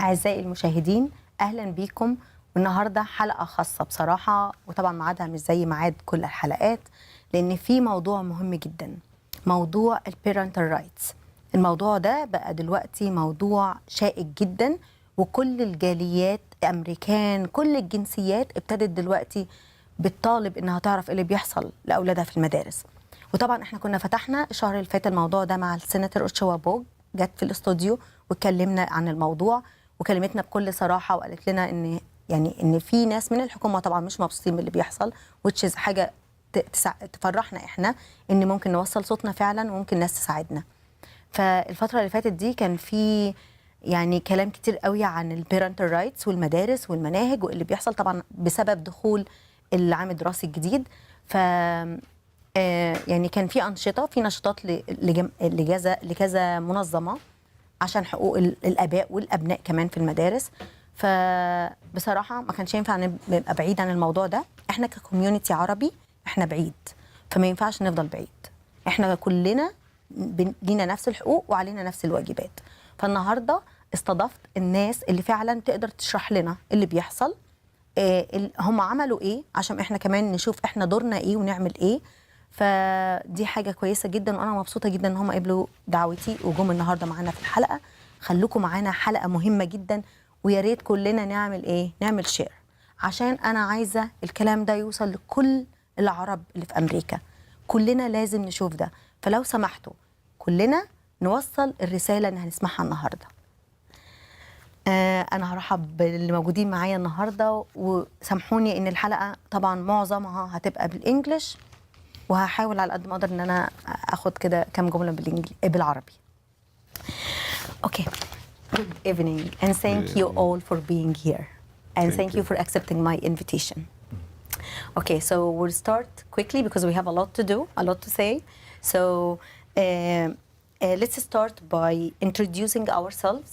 أعزائي المشاهدين، أهلا بيكم. والنهاردة حلقة خاصة بصراحة، وطبعا ميعادها مش زي ميعاد كل الحلقات، لأن في موضوع مهم جدا، موضوع البيرنتال رايتس. الموضوع ده بقى دلوقتي موضوع شائك جدا، وكل الجاليات، أمريكان، كل الجنسيات ابتدت دلوقتي بتطالب إنها تعرف إيه اللي بيحصل لأولادها في المدارس. وطبعا احنا كنا فتحنا الشهر اللي فات الموضوع ده مع السيناتور أوتشوا بوج، جت في الاستوديو واتكلمنا عن الموضوع، وكلمتنا بكل صراحة وقالت لنا إن في ناس من الحكومة طبعا مش مبسوطين باللي بيحصل، which is حاجة تفرحنا احنا إن ممكن نوصل صوتنا فعلا وممكن ناس تساعدنا. فالفترة اللي فاتت دي كان في كلام كتير قوي عن البيرنتال رايتس والمدارس والمناهج واللي بيحصل طبعا بسبب دخول العام الدراسي الجديد. ف كان في أنشطة، في نشاطات لكذا منظمة عشان حقوق الآباء والأبناء كمان في المدارس. فبصراحة ما كانش ينفع نبقى بعيد عن الموضوع ده. احنا ككوميونيتي عربي احنا بعيد، فما ينفعش نفضل بعيد. احنا كلنا لينا نفس الحقوق وعلينا نفس الواجبات. فالنهاردة استضفت الناس اللي فعلا تقدر تشرح لنا اللي بيحصل، هم عملوا ايه عشان احنا كمان نشوف احنا دورنا ايه ونعمل ايه. فدي حاجة كويسة جدا، وانا مبسوطة جدا ان هم قبلوا دعوتي وجم النهاردة معانا في الحلقة. خلوكم معانا، حلقة مهمة جدا، ويا ريت كلنا نعمل ايه؟ نعمل شير، عشان انا عايزة الكلام ده يوصل لكل العرب اللي في امريكا. كلنا لازم نشوف ده، فلو سمحتوا كلنا نوصل الرسالة اللي هنسمعها النهاردة. أنا هرحب باللي موجودين معايا النهاردة، وسامحوني إن الحلقة طبعا معظمها هتبقى بالإنجليش، وهحاول على قد ما أقدر إن أنا أخد كده كام جملة بالعربي. Okay. Good evening and thank you all for being here and thank you for accepting my invitation. Okay, so we'll start quickly because we have a lot to do, a lot to say. So let's start by introducing ourselves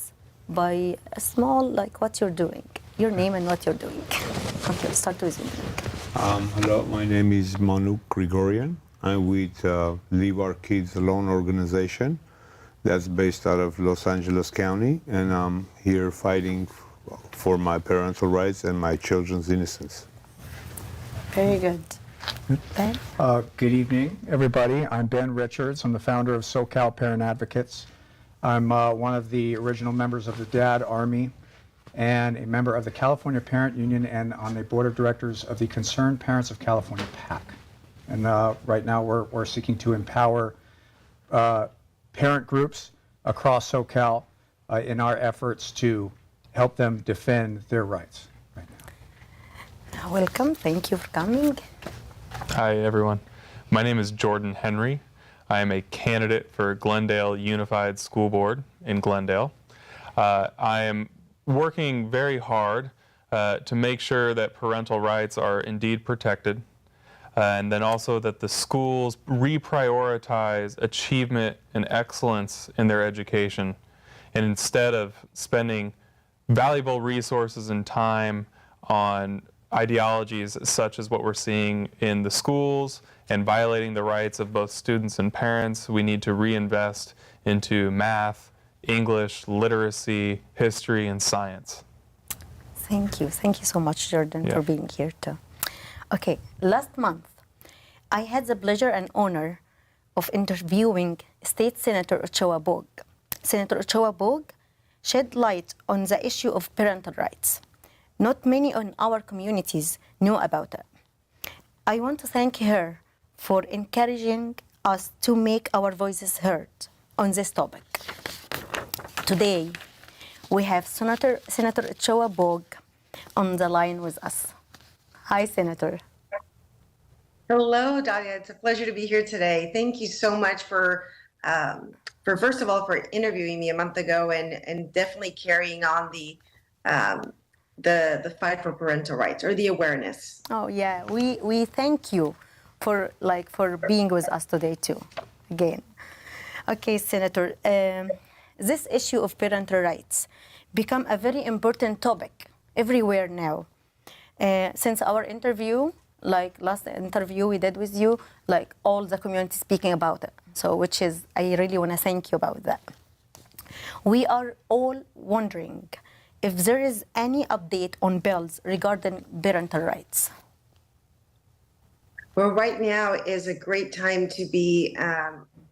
by a small, like what you're doing, your name and what you're doing. Okay, let's start with you. Hello, my name is Manuk Grigoryan. I'm with Leave Our Kids Alone organization that's based out of Los Angeles County, and I'm here fighting for my parental rights and my children's innocence. Very good. Ben? Good evening, everybody. I'm Ben Richards. I'm the founder of SoCal Parent Advocates. I'm one of the original members of the DAD Army and a member of the California Parent Union and on the board of directors of the Concerned Parents of California PAC. And right now we're seeking to empower parent groups across SoCal in our efforts to help them defend their rights right now. Welcome. Thank you for coming. Hi, everyone. My name is Jordan Henry. I am a candidate for Glendale Unified School Board in Glendale. I am working very hard to make sure that parental rights are indeed protected, and then also that the schools reprioritize achievement and excellence in their education, and instead of spending valuable resources and time on ideologies such as what we're seeing in the schools and violating the rights of both students and parents, we need to reinvest into math, English, literacy, history, and science. Thank you. Thank you so much, Jordan, for being here too. Okay, last month, I had the pleasure and honor of interviewing State Senator Ochoa Bog. Senator Ochoa Bog shed light on the issue of parental rights. Not many in our communities knew about it. I want to thank her for encouraging us to make our voices heard on this topic. Today, we have Senator Ochoa Bog on the line with us. Hi, Senator. Hello, Daallia. It's a pleasure to be here today. Thank you so much for first of all, for interviewing me a month ago and definitely carrying on the fight for parental rights or the awareness. Oh yeah, we thank you for being with us today too, again. Okay, Senator, this issue of parental rights become a very important topic everywhere now. Since our interview, like last interview we did with you, like all the community speaking about it. So which is, I really want to thank you about that. We are all wondering if there is any update on bills regarding parental rights. Well, right now is a great time to be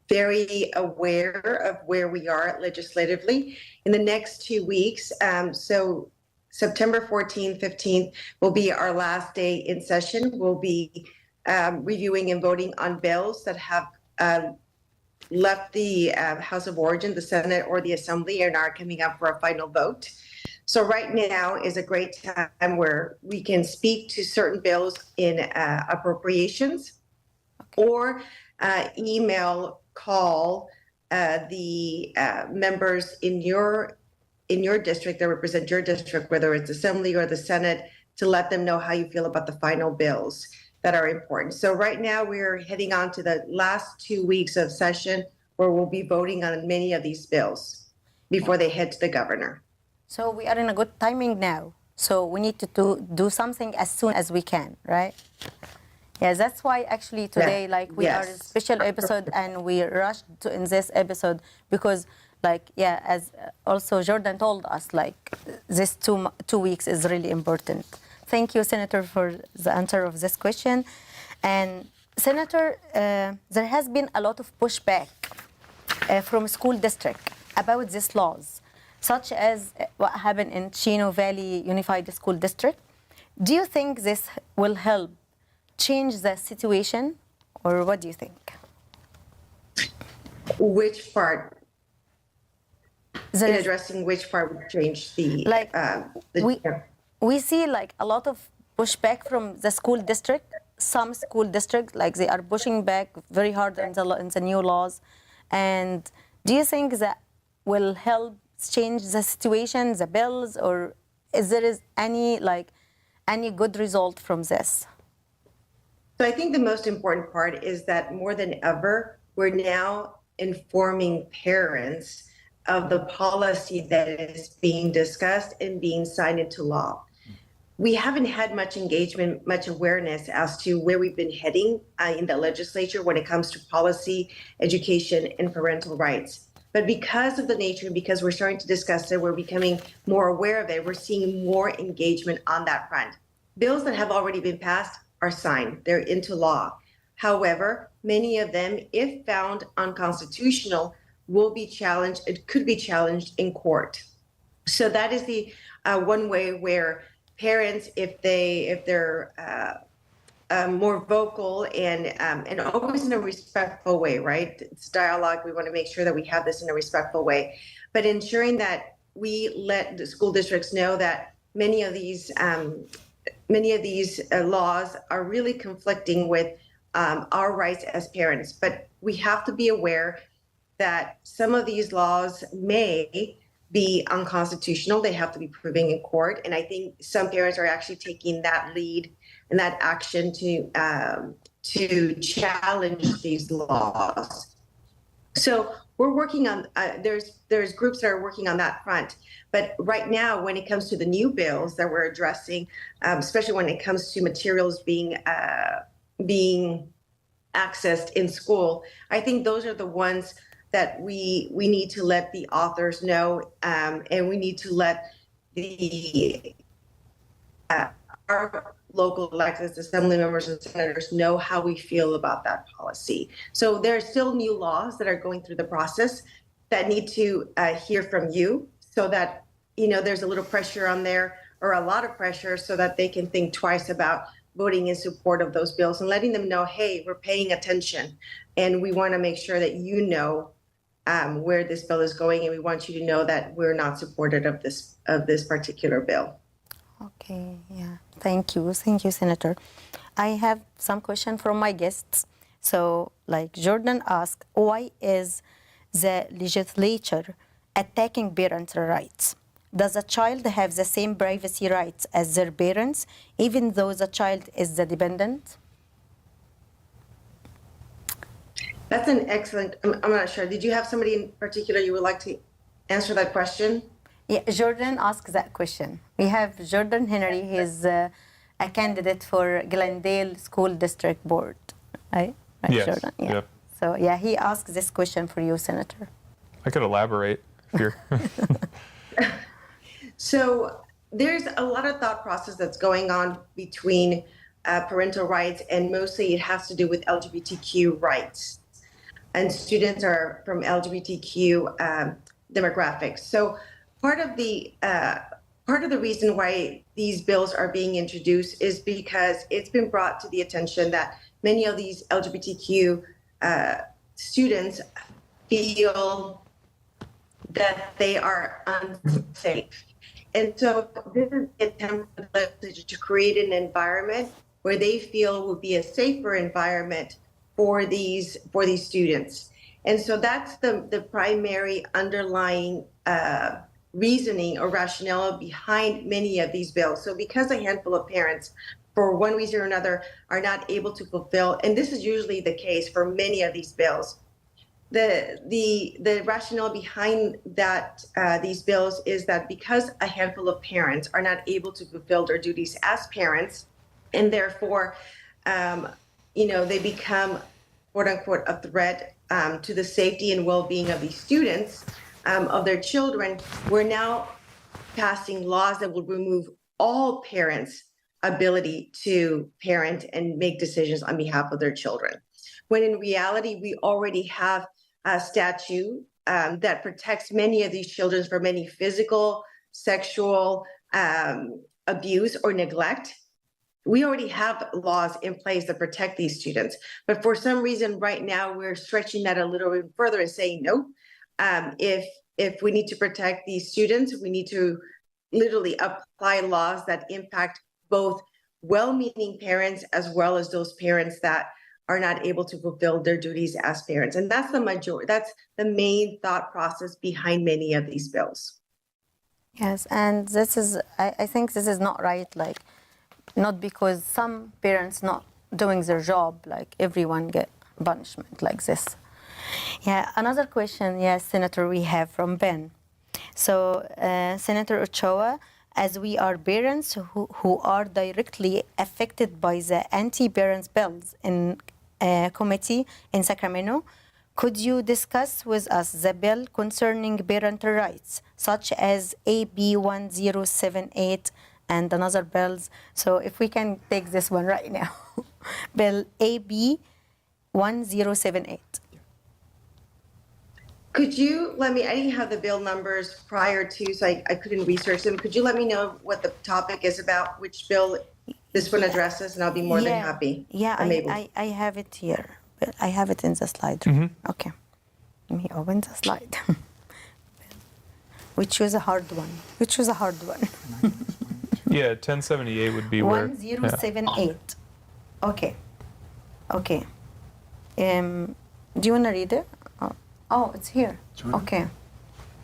very aware of where we are legislatively. In the next 2 weeks, so September 14th, 15th will be our last day in session. We'll be reviewing and voting on bills that have left the House of Origin, the Senate, or the Assembly, and are coming up for a final vote. So right now is a great time where we can speak to certain bills in appropriations, or email, call the members in your district that represent your district, whether it's Assembly or the Senate, to let them know how you feel about the final bills that are important. So right now we're heading on to the last 2 weeks of session where we'll be voting on many of these bills before they head to the governor. So we are in a good timing now. So we need to do something as soon as we can, right? Yeah, that's why actually today, like we are a special episode and we rushed to in this episode because, like, yeah, as also Jordan told us, like this 2 weeks is really important. Thank you, Senator, for the answer of this question. And Senator, there has been a lot of pushback from school district about these laws, such as what happened in Chino Valley Unified School District. Do you think this will help change the situation, or what do you think? Which part? In addressing which part would change the... Like, we see like a lot of pushback from the school district. Some school districts, like they are pushing back very hard in the new laws. And do you think that will help change the situation, the bills, or is there any good result from this? So I think the most important part is that more than ever, we're now informing parents of the policy that is being discussed and being signed into law. We haven't had much engagement, much awareness as to where we've been heading in the legislature when it comes to policy, education, and parental rights. But because of the nature and because we're starting to discuss it, we're becoming more aware of it, we're seeing more engagement on that front. Bills that have already been passed are signed, they're into law. However, many of them, if found unconstitutional, will be challenged, it could be challenged in court. So that is the one way where parents, if they're more vocal and always in a respectful way, right? It's dialogue. We want to make sure that we have this in a respectful way, but ensuring that we let the school districts know that many of these laws are really conflicting with our rights as parents. But we have to be aware that some of these laws may be unconstitutional. They have to be proven in court. And I think some parents are actually taking that lead and that action to challenge these laws. So we're working on, there's groups that are working on that front. But right now, when it comes to the new bills that we're addressing, especially when it comes to materials being accessed in school, I think those are the ones that we need to let the authors know, and we need to let the our local elected assembly members and senators know how we feel about that policy. So there are still new laws that are going through the process that need to hear from you, so that there's a little pressure on there, or a lot of pressure, so that they can think twice about voting in support of those bills and letting them know, hey, we're paying attention, and we want to make sure that where this bill is going, and we want you to know that we're not supportive of this particular bill. Okay, yeah. Thank you, Senator. I have some question from my guests. So, like Jordan asked, why is the legislature attacking parental rights? Does a child have the same privacy rights as their parents, even though the child is the dependent? That's an excellent, I'm not sure. Did you have somebody in particular you would like to answer that question? Yeah, Jordan asked that question. We have Jordan Henry. He's a candidate for Glendale School District Board, right? Yes. Jordan? Yeah. Yep. So, yeah, he asked this question for you, Senator. I could elaborate if you're... So there's a lot of thought process that's going on between parental rights, and mostly it has to do with LGBTQ rights. And students are from LGBTQ demographics. So part of the reason why these bills are being introduced is because it's been brought to the attention that many of these LGBTQ students feel that they are unsafe. And so this is the attempt for the legislature to create an environment where they feel will be a safer environment for these students. And so that's the primary underlying reasoning or rationale behind many of these bills. So because a handful of parents, for one reason or another, are not able to fulfill, and this is usually the case for many of these bills, the rationale behind that these bills is that because a handful of parents are not able to fulfill their duties as parents, and therefore, they become "quote unquote" a threat to the safety and well-being of these students, of their children, we're now passing laws that will remove all parents' ability to parent and make decisions on behalf of their children. When in reality, we already have a statute that protects many of these children from any physical, sexual abuse or neglect. We already have laws in place that protect these students. But for some reason right now, we're stretching that a little bit further and saying, no, if we need to protect these students, we need to literally apply laws that impact both well-meaning parents as well as those parents that are not able to fulfill their duties as parents. And that's the main thought process behind many of these bills. Yes, and I think this is not right, like, not because some parents not doing their job, like everyone get punishment like this. Yeah, another question, yes, Senator, we have from Ben. So, Senator Ochoa, as we are parents who are directly affected by the anti-parents bills in committee in Sacramento, could you discuss with us the bill concerning parental rights, such as AB 1078 and another bills? So if we can take this one right now, Bill AB 1078. Could you let me, I didn't have the bill numbers prior to, so I couldn't research them. Could you let me know what the topic is about, which bill this one addresses, and I'll be more than happy. Yeah, I have it here. I have it in the slide. Mm-hmm. Okay. Let me open the slide. We choose a hard one. Yeah, 1078 would be where. 1078. Okay. Do you want to read it? Oh, it's here. Okay.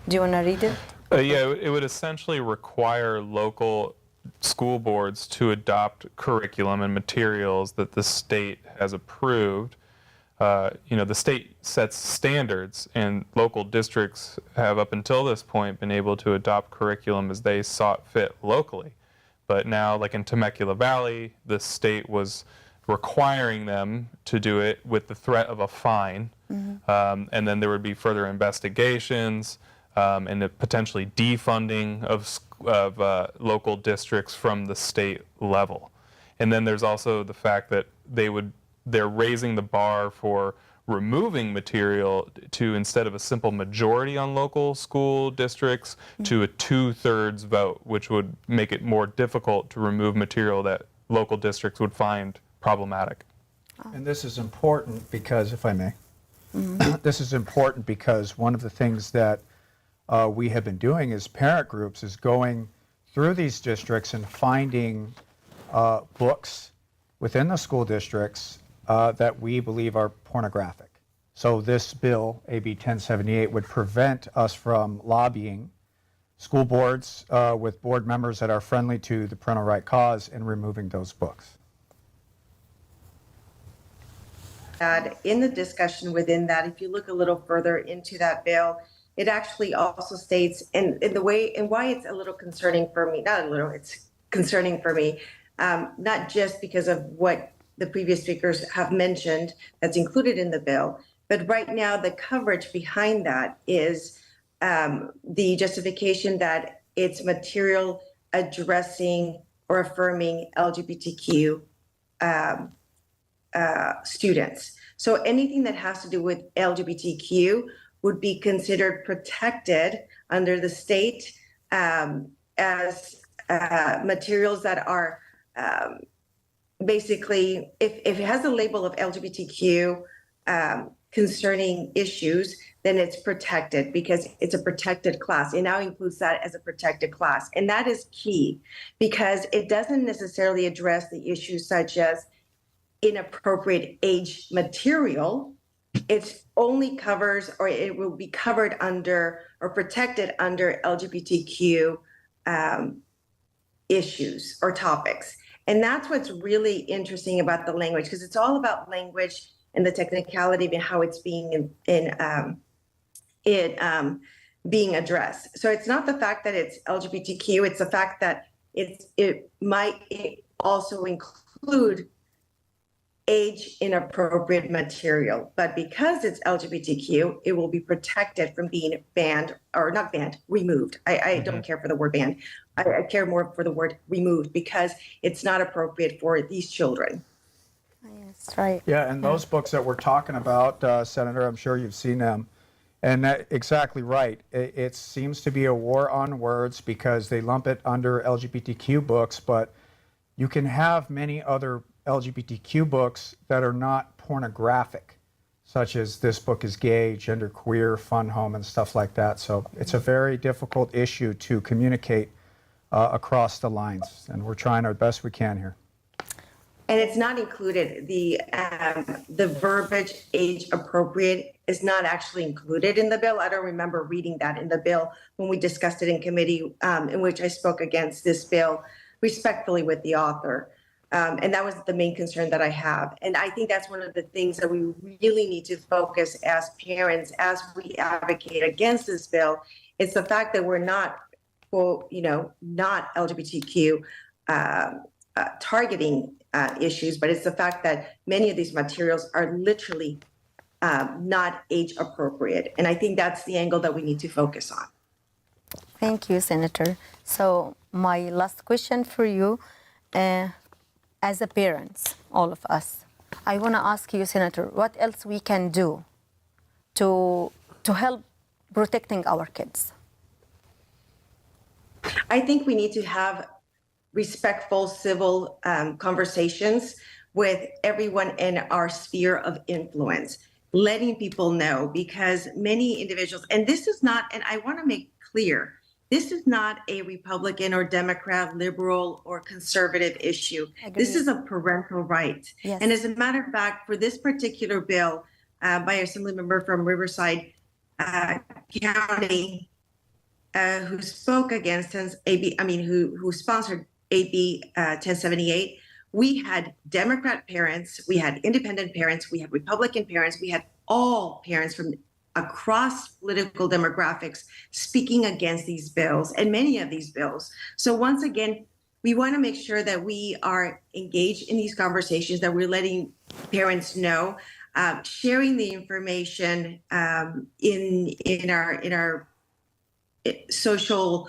Do you want to read it? Yeah, it would essentially require local school boards to adopt curriculum and materials that the state has approved. The state sets standards, and local districts have up until this point been able to adopt curriculum as they sought fit locally. But now, like in Temecula Valley, the state was requiring them to do it with the threat of a fine. Mm-hmm. And then there would be further investigations and the potentially defunding of local districts from the state level. And then there's also the fact that they're raising the bar for removing material to, instead of a simple majority on local school districts, to a 2/3 vote, which would make it more difficult to remove material that local districts would find problematic. And this is important because, if I may, this is important because one of the things that we have been doing as parent groups is going through these districts and finding books within the school districts that we believe are pornographic. So this bill, AB 1078, would prevent us from lobbying school boards with board members that are friendly to the parental right cause and removing those books. In the discussion within that, if you look a little further into that bill, it actually also states, and in the way and why it's a little concerning for me, not a little, it's concerning for me, not just because of what the previous speakers have mentioned that's included in the bill, but right now the coverage behind that is the justification that it's material addressing or affirming LGBTQ students. So anything that has to do with LGBTQ would be considered protected under the state as materials that are basically, if it has a label of LGBTQ concerning issues, then it's protected because it's a protected class. It now includes that as a protected class. And that is key because it doesn't necessarily address the issues such as inappropriate age material. It only covers, or it will be covered under or protected under LGBTQ issues or topics. And that's what's really interesting about the language, because it's all about language and the technicality of how it's being being addressed. So it's not the fact that it's LGBTQ, it's the fact that it might also include age inappropriate material. But because it's LGBTQ, it will be protected from being banned, or not banned, removed. I don't care for the word banned. I care more for the word removed because it's not appropriate for these children. Yes, right. Yeah, and those books that we're talking about, Senator, I'm sure you've seen them. And that, exactly right. It seems to be a war on words because they lump it under LGBTQ books, but you can have many other LGBTQ books that are not pornographic, such as this book is gay, genderqueer, fun home, and stuff like that. So it's a very difficult issue to communicate across the lines, and we're trying our best we can here. And it's not included. The verbiage age appropriate is not actually included in the bill. I don't remember reading that in the bill when we discussed it in committee, in which I spoke against this bill respectfully with the author. And that was the main concern that I have. And I think that's one of the things that we really need to focus as parents, as we advocate against this bill. It's the fact that we're not, well, not LGBTQ targeting issues, but it's the fact that many of these materials are literally not age appropriate. And I think that's the angle that we need to focus on. Thank you, Senator. So my last question for you, as a parents, all of us, I want to ask you, Senator, what else we can do to help protecting our kids? I think we need to have respectful civil conversations with everyone in our sphere of influence, letting people know, because many individuals, and this is not, and I want to make clear, this is not a Republican or Democrat, liberal or conservative issue. This is a parental right. Yes. And as a matter of fact, for this particular bill by Assembly member from Riverside County, who spoke against who sponsored AB 1078, we had Democrat parents, we had independent parents, we had Republican parents, we had all parents from across political demographics speaking against these bills and many of these bills. So once again, we want to make sure that we are engaged in these conversations, that we're letting parents know, sharing the information in our social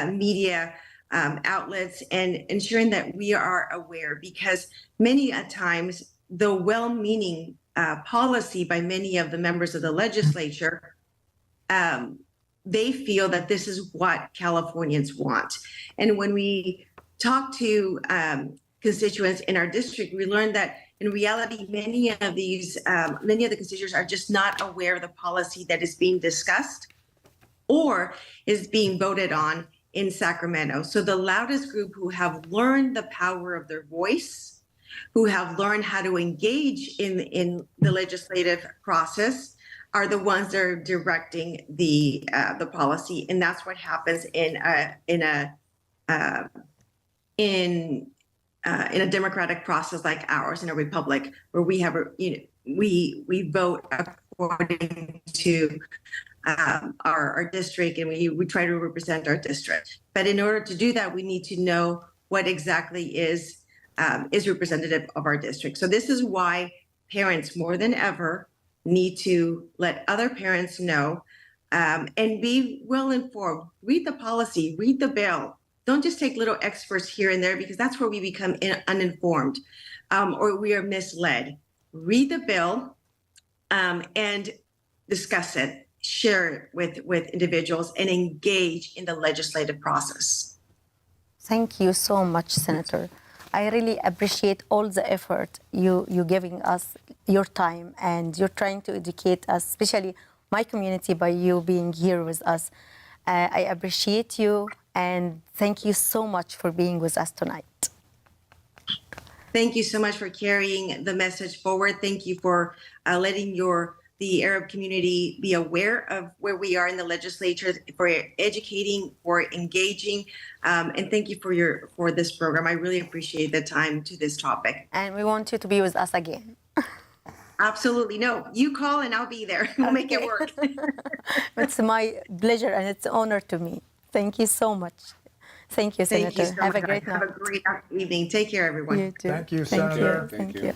media outlets, and ensuring that we are aware, because many a times the well-meaning policy by many of the members of the legislature, they feel that this is what Californians want. And when we talk to constituents in our district, we learned that in reality, many of the constituents are just not aware of the policy that is being discussed or is being voted on in Sacramento. So the loudest group who have learned the power of their voice, who have learned how to engage in the legislative process, are the ones that are directing the policy, and that's what happens in a democratic process like ours, in a republic, where we have we vote according to our district, and we try to represent our district. But in order to do that, we need to know what exactly is representative of our district. So this is why parents more than ever need to let other parents know and be well informed. Read the policy, read the bill. Don't just take little experts here and there, because that's where we become uninformed, or we are misled. Read the bill and discuss it, share it with individuals, and engage in the legislative process. Thank you so much, Senator. I really appreciate all the effort you giving us, your time, and you're trying to educate us, especially my community, by you being here with us. I appreciate you, and thank you so much for being with us tonight. Thank you so much for carrying the message forward. Thank you for letting the Arab community be aware of where we are in the legislature, for educating, for engaging, and thank you for this program. I really appreciate the time to this topic. And we want you to be with us again. Absolutely. No, you call and I'll be there. We'll make it work. It's my pleasure and it's an honor to me. Thank you so much. Thank you, Senator. Thank you so Have much. a great night. Have a great evening. Take care, everyone. You too. Thank you, Senator. Thank you.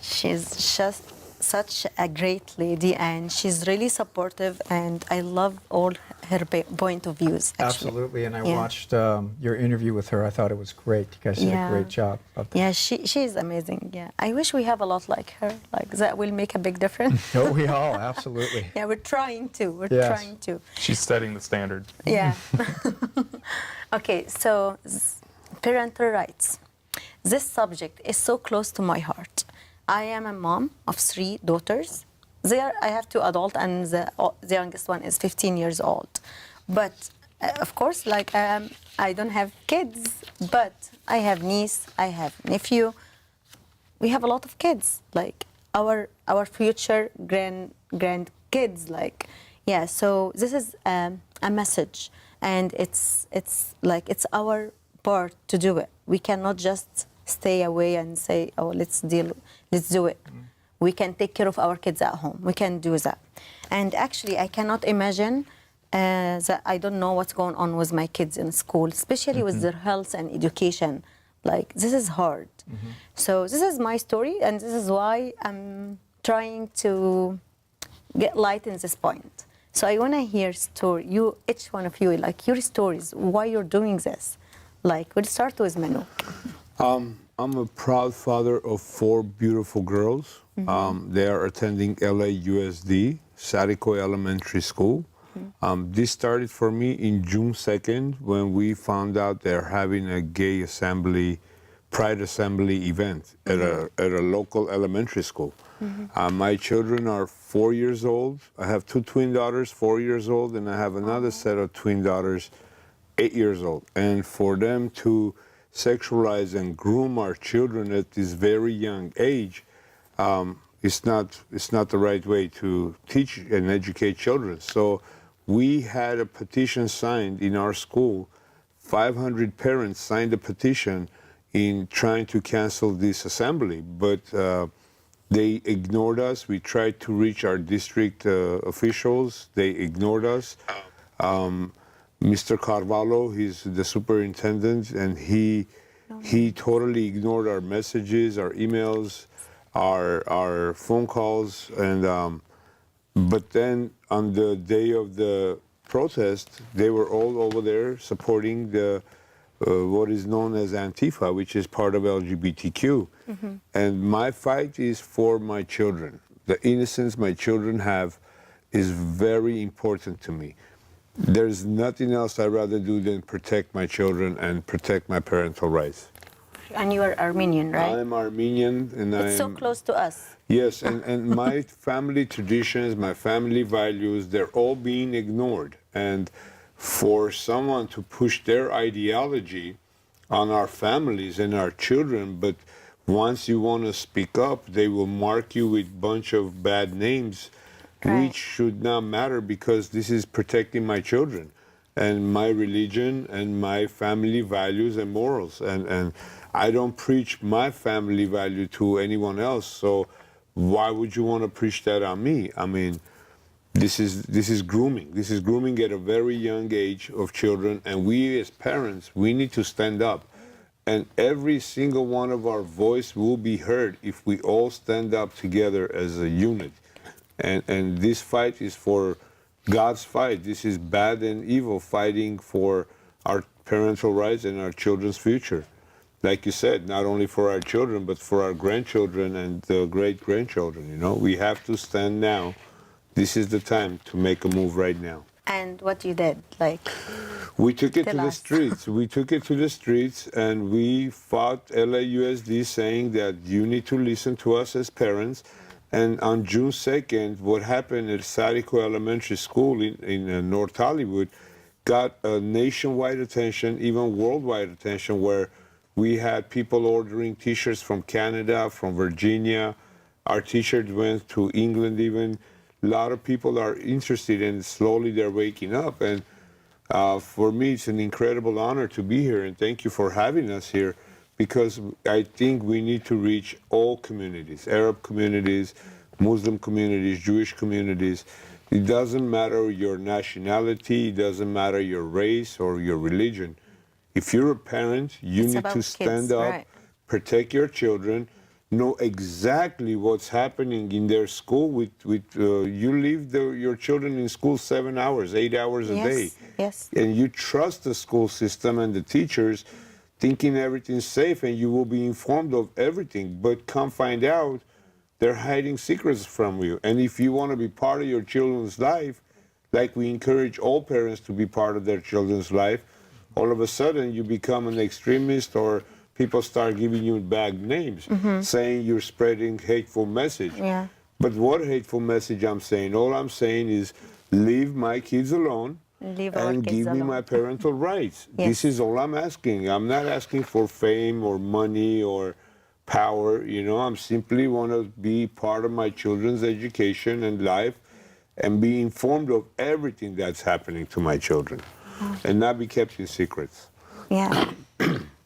She's just such a great lady, and she's really supportive, and I love all her point of views, actually. Absolutely, and I Yeah. watched your interview with her. I thought it was great. You guys did a great job of that. Yeah, she's amazing. Yeah, I wish we have a lot like her. Like that will make a big difference. Oh, we all, absolutely. Yeah, we're trying to. We're Yes. trying to. She's setting the standard. Yeah. Okay, so parental rights. This subject is so close to my heart. I am a mom of 3 daughters. I have 2 adults, and the youngest one is 15 years old. But of course, like I don't have kids, but I have niece, I have nephew. We have a lot of kids, like our future grandkids. Like, yeah. So this is a message, and it's like it's our part to do it. We cannot just stay away and say, oh, let's do it. We can take care of our kids at home. We can do that. And actually, I cannot imagine that I don't know what's going on with my kids in school, especially with their health and education. Like, this is hard. So this is my story, and this is why I'm trying to get light in this point. So I want to hear story. Each one of you, like your stories, why you're doing this. Like, we'll start with Manuk. I'm a proud father of 4 beautiful girls. They are attending LAUSD, Satico Elementary School. This started for me in June 2nd when we found out they're having a gay assembly, pride assembly event at a local elementary school. My children are 4 years old. I have 2 twin daughters, 4 years old, and I have another set of twin daughters, 8 years old. And for them to sexualize and groom our children at this very young age, it's not the right way to teach and educate children. So we had a petition signed in our school. 500 parents signed a petition in trying to cancel this assembly, but they ignored us. We tried to reach our district officials. They ignored us. Mr. Carvalho, he's the superintendent, and he totally ignored our messages, our emails, our phone calls, and but then on the day of the protest, they were all over there supporting the what is known as Antifa, which is part of LGBTQ. And my fight is for my children. The innocence my children have is very important to me. There's nothing else I'd rather do than protect my children and protect my parental rights. And you are Armenian, right? I'm Armenian, and It's so close to us. Yes, and my family traditions, my family values, they're all being ignored. And for someone to push their ideology on our families and our children, but once you want to speak up, they will mark you with a bunch of bad names, which should not matter, because this is protecting my children and my religion and my family values and morals. And I don't preach my family value to anyone else, so why would you want to preach that on me? I mean, this is grooming. This is grooming at a very young age of children, and we as parents, we need to stand up. And every single one of our voice will be heard if we all stand up together as a unit. And this fight is for God's fight. This is bad and evil fighting for our parental rights and our children's future. Like you said, not only for our children, but for our grandchildren and great-grandchildren, you know. We have to stand now. This is the time to make a move right now. And what you did, like, We took it to Tell the us. streets. We took it to the streets, and we fought LAUSD saying that you need to listen to us as parents. And on June 2nd, what happened at Sarico Elementary School in North Hollywood got a nationwide attention, even worldwide attention, where we had people ordering T-shirts from Canada, from Virginia. Our T-shirts went to England even. A lot of people are interested, and slowly they're waking up. And for me, it's an incredible honor to be here, and thank you for having us here, because I think we need to reach all communities, Arab communities, Muslim communities, Jewish communities. It doesn't matter your nationality, it doesn't matter your race or your religion. If you're a parent, you It's need about to kids, stand up, right. protect your children, know exactly what's happening in their school. You leave your children in school 7 hours, 8 hours a day. Yes. And you trust the school system and the teachers, thinking everything's safe and you will be informed of everything. But come find out, they're hiding secrets from you. And if you want to be part of your children's life, like we encourage all parents to be part of their children's life, all of a sudden you become an extremist, or people start giving you bad names, saying you're spreading hateful message. Yeah. But what hateful message I'm saying? All I'm saying is leave my kids alone. Leave our And kids give me alone. my parental rights. Yes. This is all I'm asking. I'm not asking for fame or money or power. You know, I'm simply want to be part of my children's education and life, and be informed of everything that's happening to my children, and not be kept in secrets. Yeah.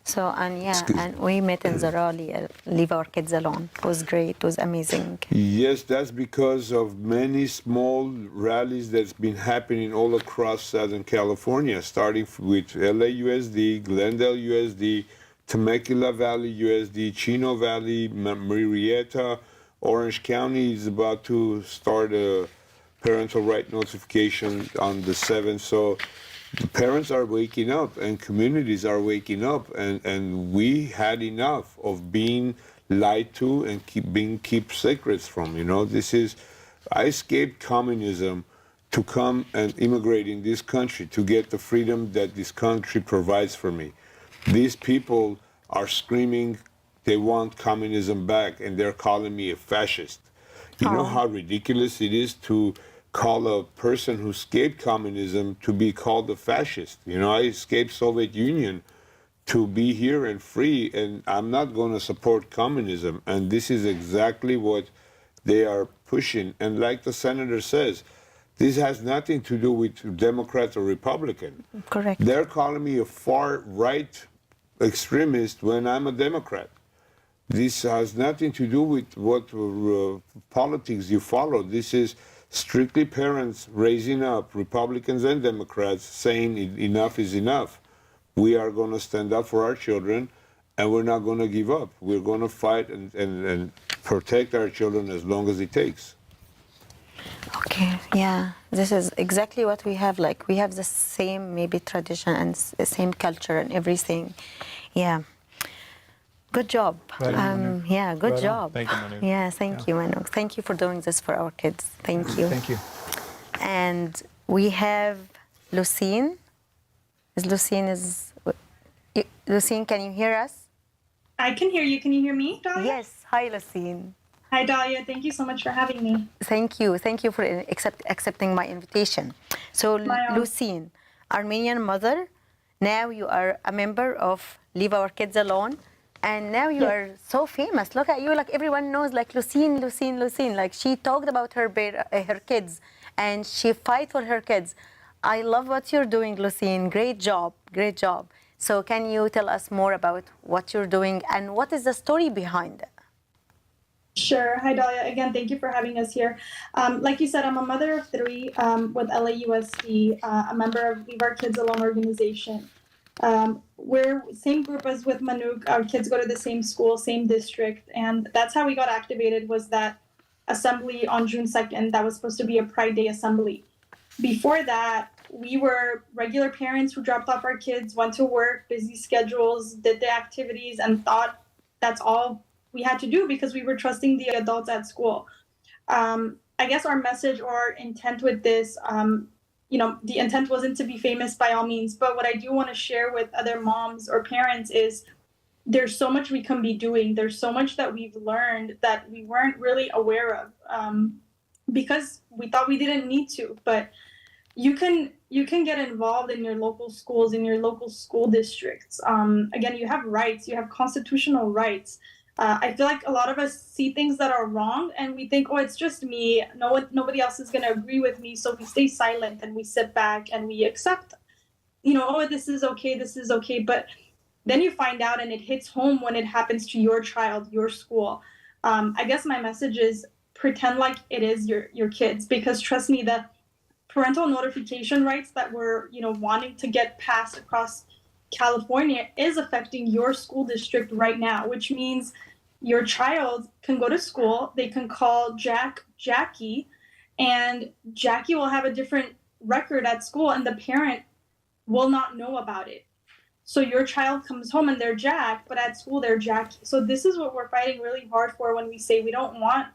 So, and we met in Zarali, Leave Our Kids Alone. It was great. It was amazing. Yes, that's because of many small rallies that's been happening all across Southern California, starting with LAUSD, Glendale USD, Temecula Valley USD, Chino Valley, Murrieta. Orange County is about to start a parental right notification on the 7th. So the parents are waking up, and communities are waking up, and we had enough of being lied to and keep secrets from. You know, I escaped communism to come and immigrate in this country to get the freedom that this country provides for me. These people are screaming they want communism back, and they're calling me a fascist. You know how ridiculous it is to call a person who escaped communism to be called a fascist. You know, I escaped Soviet Union to be here and free, and I'm not going to support communism. And this is exactly what they are pushing. And like the senator says, this has nothing to do with Democrat or Republican. Correct. They're calling me a far-right extremist when I'm a Democrat. This has nothing to do with what politics you follow. This is strictly parents raising up, Republicans and Democrats, saying enough is enough. We are going to stand up for our children, and we're not going to give up. We're going to fight and protect our children as long as it takes. Okay, yeah. This is exactly what we have. Like, we have the same maybe tradition and the same culture and everything. Yeah. Good job. Right on, Manuk. Yeah, good Right on. job. Thank you, Manuk. Yeah, thank you, Manuk. Thank you for doing this for our kids. Thank you. Thank you. And we have Lusine. Lusine, can you hear us? I can hear you. Can you hear me, Dahlia? Yes. Hi, Lusine. Hi, Dahlia. Thank you so much for having me. Thank you. Thank you for accepting my invitation. So, My honor. Lusine, Armenian mother, now you are a member of Leave Our Kids Alone, and now you are so famous. Look at you, like everyone knows, like Lusine. Like she talked about her kids, and she fight for her kids. I love what you're doing, Lusine. Great job. So can you tell us more about what you're doing and what is the story behind it? Sure. Hi, Dahlia. Again, thank you for having us here. Like you said, I'm a mother of three with LAUSD, a member of Leave Our Kids Alone organization. We're same group as with Manuk. Our kids go to the same school, same district, and that's how we got activated. Was that assembly on June 2nd? That was supposed to be a Pride Day assembly. Before that, we were regular parents who dropped off our kids, went to work, busy schedules, did the activities, and thought that's all we had to do because we were trusting the adults at school. I guess our message or our intent with this, the intent wasn't to be famous by all means, but what I do want to share with other moms or parents is there's so much we can be doing. There's so much that we've learned that we weren't really aware of because we thought we didn't need to. But you can get involved in your local schools, in your local school districts. Again, you have rights. You have constitutional rights. I feel like a lot of us see things that are wrong and we think, oh, it's just me. Nobody else is going to agree with me. So we stay silent and we sit back and we accept, oh, this is okay. This is okay. But then you find out and it hits home when it happens to your child, your school. I guess my message is pretend like it is your kids, because trust me, the parental notification rights that we're, wanting to get passed across California is affecting your school district right now, which means your child can go to school, they can call Jackie, and Jackie will have a different record at school and the parent will not know about it. So your child comes home and they're Jack, but at school they're Jackie. So this is what we're fighting really hard for when we say we don't want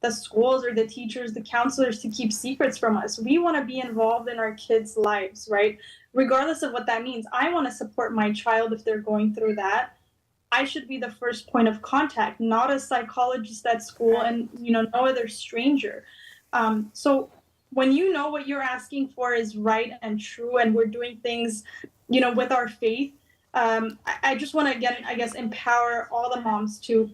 the schools or the teachers, the counselors to keep secrets from us. We want to be involved in our kids' lives, right? Regardless of what that means. I want to support my child if they're going through that. I should be the first point of contact, not a psychologist at school and, no other stranger. So when you know what you're asking for is right and true and we're doing things, with our faith, I just want to, again, I guess, empower all the moms to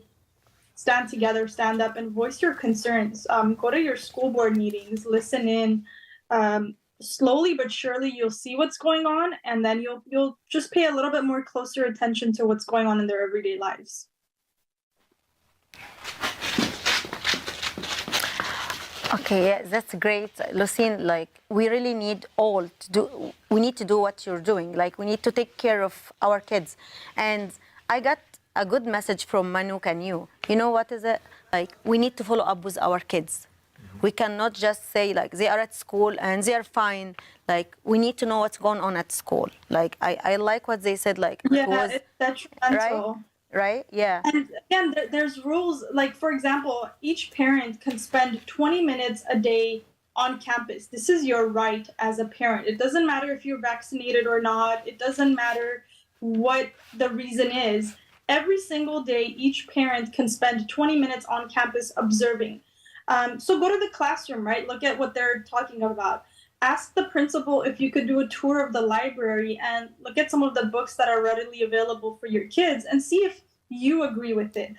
stand together, stand up, and voice your concerns. Go to your school board meetings, listen in. Slowly but surely, you'll see what's going on, and then you'll just pay a little bit more closer attention to what's going on in their everyday lives. Okay, yeah, that's great, Lusine. Like, we really need all to do. We need to do what you're doing. Like, we need to take care of our kids. And I got a good message from Manuk and you. You know what is it? Like, we need to follow up with our kids. We cannot just say, like, they are at school and they are fine. Like, we need to know what's going on at school. Like, I like what they said, like, yeah, it's detrimental. Right? Yeah. And again, there's rules. Like, for example, each parent can spend 20 minutes a day on campus. This is your right as a parent. It doesn't matter if you're vaccinated or not. It doesn't matter what the reason is. Every single day, each parent can spend 20 minutes on campus observing. So go to the classroom, right? Look at what they're talking about. Ask the principal if you could do a tour of the library and look at some of the books that are readily available for your kids and see if you agree with it.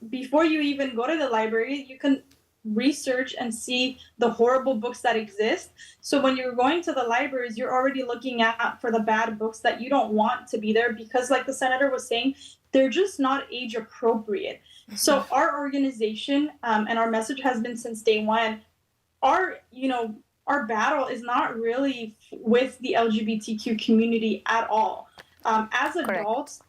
Before you even go to the library, you can research and see the horrible books that exist. So when you're going to the libraries, you're already looking out for the bad books that you don't want to be there because, like the senator was saying, they're just not age appropriate. So our organization and our message has been since day one, our battle is not really with the LGBTQ community at all. As adults,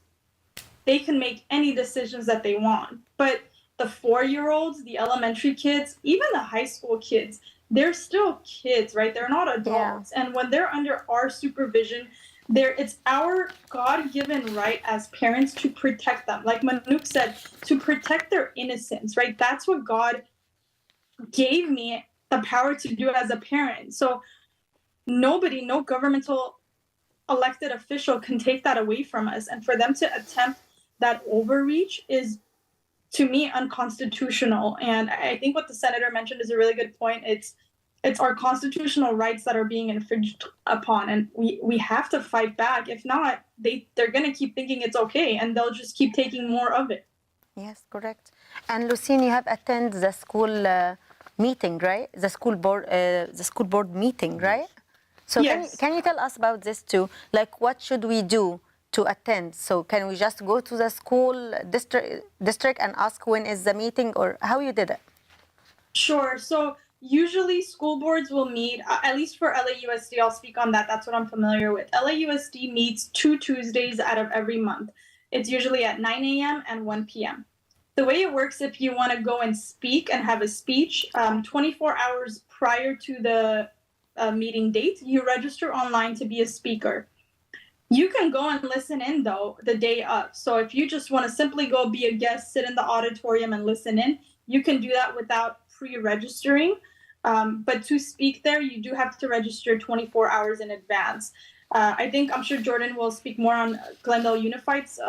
they can make any decisions that they want. But the 4-year-olds, the elementary kids, even the high school kids, they're still kids, right? They're not adults. Yeah. And when they're under our supervision, it's our God-given right as parents to protect them. Like Manuk said, to protect their innocence, right? That's what God gave me the power to do as a parent. So no governmental elected official can take that away from us. And for them to attempt that overreach is, to me, unconstitutional. And I think what the senator mentioned is a really good point. It's our constitutional rights that are being infringed upon, and we have to fight back. If not, they're going to keep thinking it's okay, and they'll just keep taking more of it. Yes, correct. And Lusine, you have attended the school meeting, right? The school board meeting, right? So yes. Can you tell us about this too? Like, what should we do to attend? So can we just go to the school district and ask when is the meeting, or how you did it? Sure. So usually school boards will meet, at least for LAUSD, I'll speak on that. That's what I'm familiar with. LAUSD meets 2 Tuesdays out of every month. It's usually at 9 a.m. and 1 p.m. The way it works, if you want to go and speak and have a speech, 24 hours prior to the meeting date, you register online to be a speaker. You can go and listen in, though, the day of. So if you just want to simply go be a guest, sit in the auditorium and listen in, you can do that without pre-registering. But to speak there, you do have to register 24 hours in advance. I'm sure Jordan will speak more on Glendale Unified's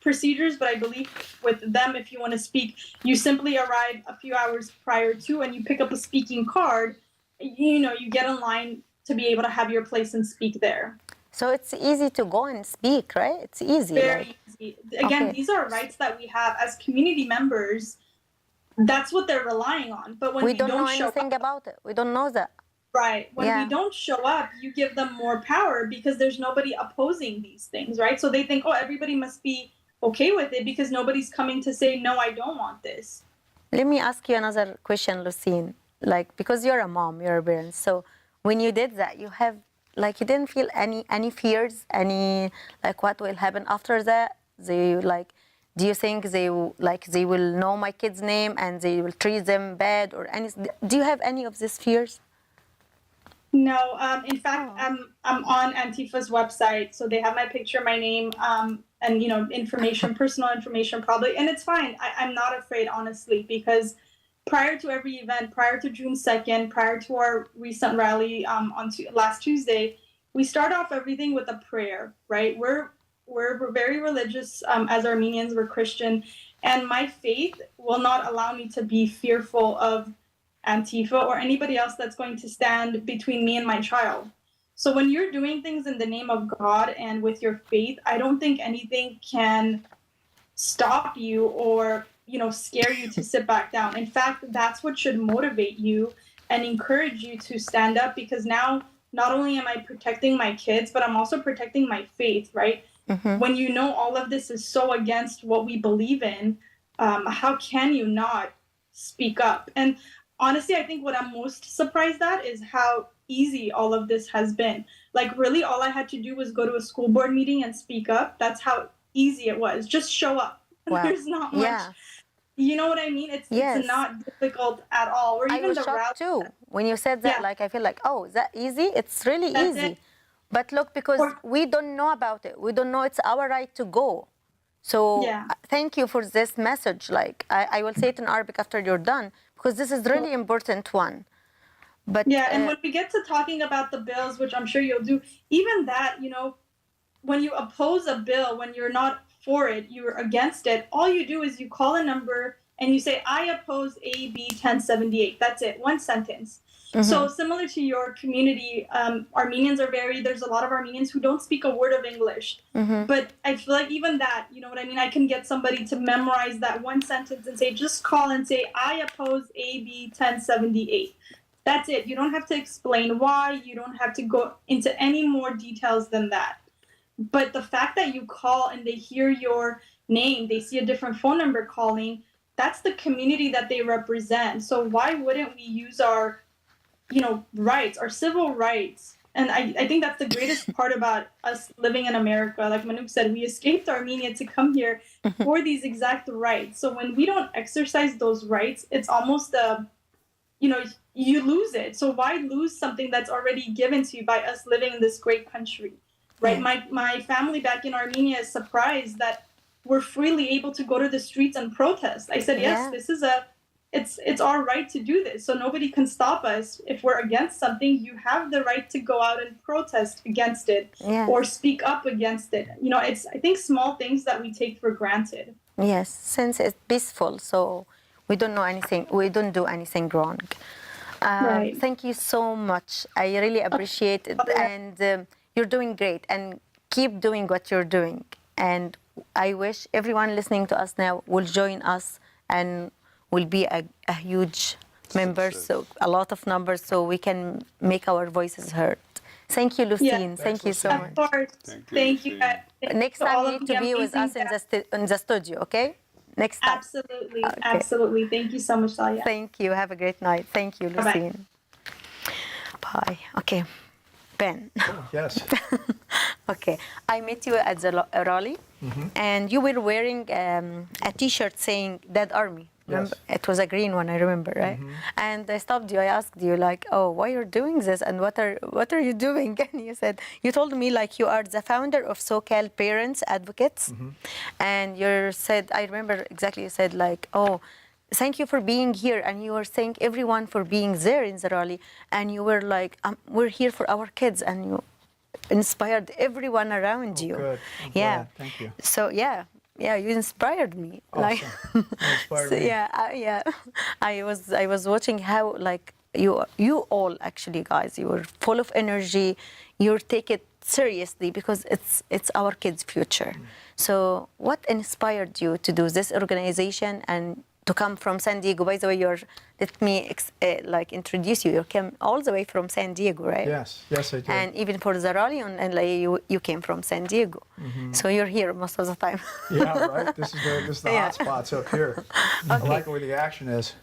procedures, but I believe with them, if you want to speak, you simply arrive a few hours prior to and you pick up a speaking card. You get in line to be able to have your place and speak there. So it's easy to go and speak, right? It's easy. Very easy. Again, these are rights that we have as community members. That's what they're relying on. But when we don't know show anything up, about it. We don't know that. Right. When we don't show up, you give them more power because there's nobody opposing these things, right? So they think, oh, everybody must be okay with it because nobody's coming to say, no, I don't want this. Let me ask you another question, Lusine. Because you're a mom, you're a parent. So when you did that, you didn't feel any fears, what will happen after that? Do you think they will know my kid's name and they will treat them bad or anything? Do you have any of these fears? No, in fact, I'm on Antifa's website, so they have my picture, my name, and information, personal information, probably, and it's fine. I'm not afraid, honestly, because prior to every event, prior to June 2nd, prior to our recent rally last Tuesday, we start off everything with a prayer, right? We're very religious as Armenians. We're Christian, and my faith will not allow me to be fearful of Antifa or anybody else that's going to stand between me and my child. So when you're doing things in the name of God and with your faith, I don't think anything can stop you or scare you to sit back down. In fact, that's what should motivate you and encourage you to stand up, because now not only am I protecting my kids, but I'm also protecting my faith, right? Mm-hmm. When all of this is so against what we believe in, how can you not speak up? And honestly, I think what I'm most surprised at is how easy all of this has been. Really, all I had to do was go to a school board meeting and speak up. That's how easy it was. Just show up. Wow. There's not much. Yeah. You know what I mean? It's not difficult at all. Or even I was shocked too when you said that. Yeah. I feel oh, is that easy? It's really easy. It. But look, because we don't know about it. We don't know it's our right to go. So thank you for this message. I will say it in Arabic after you're done, because this is really important one. But and when we get to talking about the bills, which I'm sure you'll do, even that, when you oppose a bill, when you're not for it, you're against it, all you do is you call a number and you say, I oppose AB 1078. That's it, one sentence. Mm-hmm. So similar to your community, Armenians there's a lot of Armenians who don't speak a word of English. Mm-hmm. But I feel like even that, you know what I mean? I can get somebody to memorize that one sentence and say, just call and say, I oppose AB 1078. That's it. You don't have to explain why. You don't have to go into any more details than that. But the fact that you call and they hear your name, they see a different phone number calling, that's the community that they represent. So why wouldn't we use our rights, our civil rights? And I think that's the greatest part about us living in America. Like Manuk said, we escaped Armenia to come here for these exact rights. So when we don't exercise those rights, it's almost you lose it. So why lose something that's already given to you by us living in this great country, right? My family back in Armenia is surprised that we're freely able to go to the streets and protest. I said, yes, this is it's our right to do this. So nobody can stop us. If we're against something, you have the right to go out and protest against it or speak up against it. It's, I think, small things that we take for granted. Yes, since it's peaceful, so we don't know anything. We don't do anything wrong. Right. Thank you so much. I really appreciate it. And you're doing great. And keep doing what you're doing. And I wish everyone listening to us now will join us and will be a huge member, so a lot of numbers, so we can make our voices heard. Thank you, Lusine. Thank you so much. Of course. Thank you. Next time you need to be with us in the studio, okay? Next time. Absolutely. Okay. Absolutely. Thank you so much, Daalya. Thank you. Have a great night. Thank you, Lusine. Bye. Okay. Ben. Oh, yes. Okay. I met you at the rally, and you were wearing a T-shirt saying Dead Army. Remember? It was a green one, I remember, right? And I stopped you. I asked you, like, oh, why you're doing this, and what are you doing? And you said, you told me, like, you are the founder of SoCal Parents Advocates, and you said, I remember exactly, you said, like, oh, thank you for being here, and you were thank everyone for being there in the rally, and you were like, we're here for our kids, and you inspired everyone around you. Good. I'm Yeah. glad. Thank you. So yeah, you inspired me. Like, Awesome. You inspired me. yeah. I was watching how, like, you all actually, guys, you were full of energy. You take it seriously because it's our kids' future. So what inspired you to do this organization and to come from San Diego? By the way, let me introduce you. You came all the way from San Diego, right? Yes, I did. And even for the rally on LA, you came from San Diego. So you're here most of the time. Yeah, right. This is the hot spots up here. I like where the action is.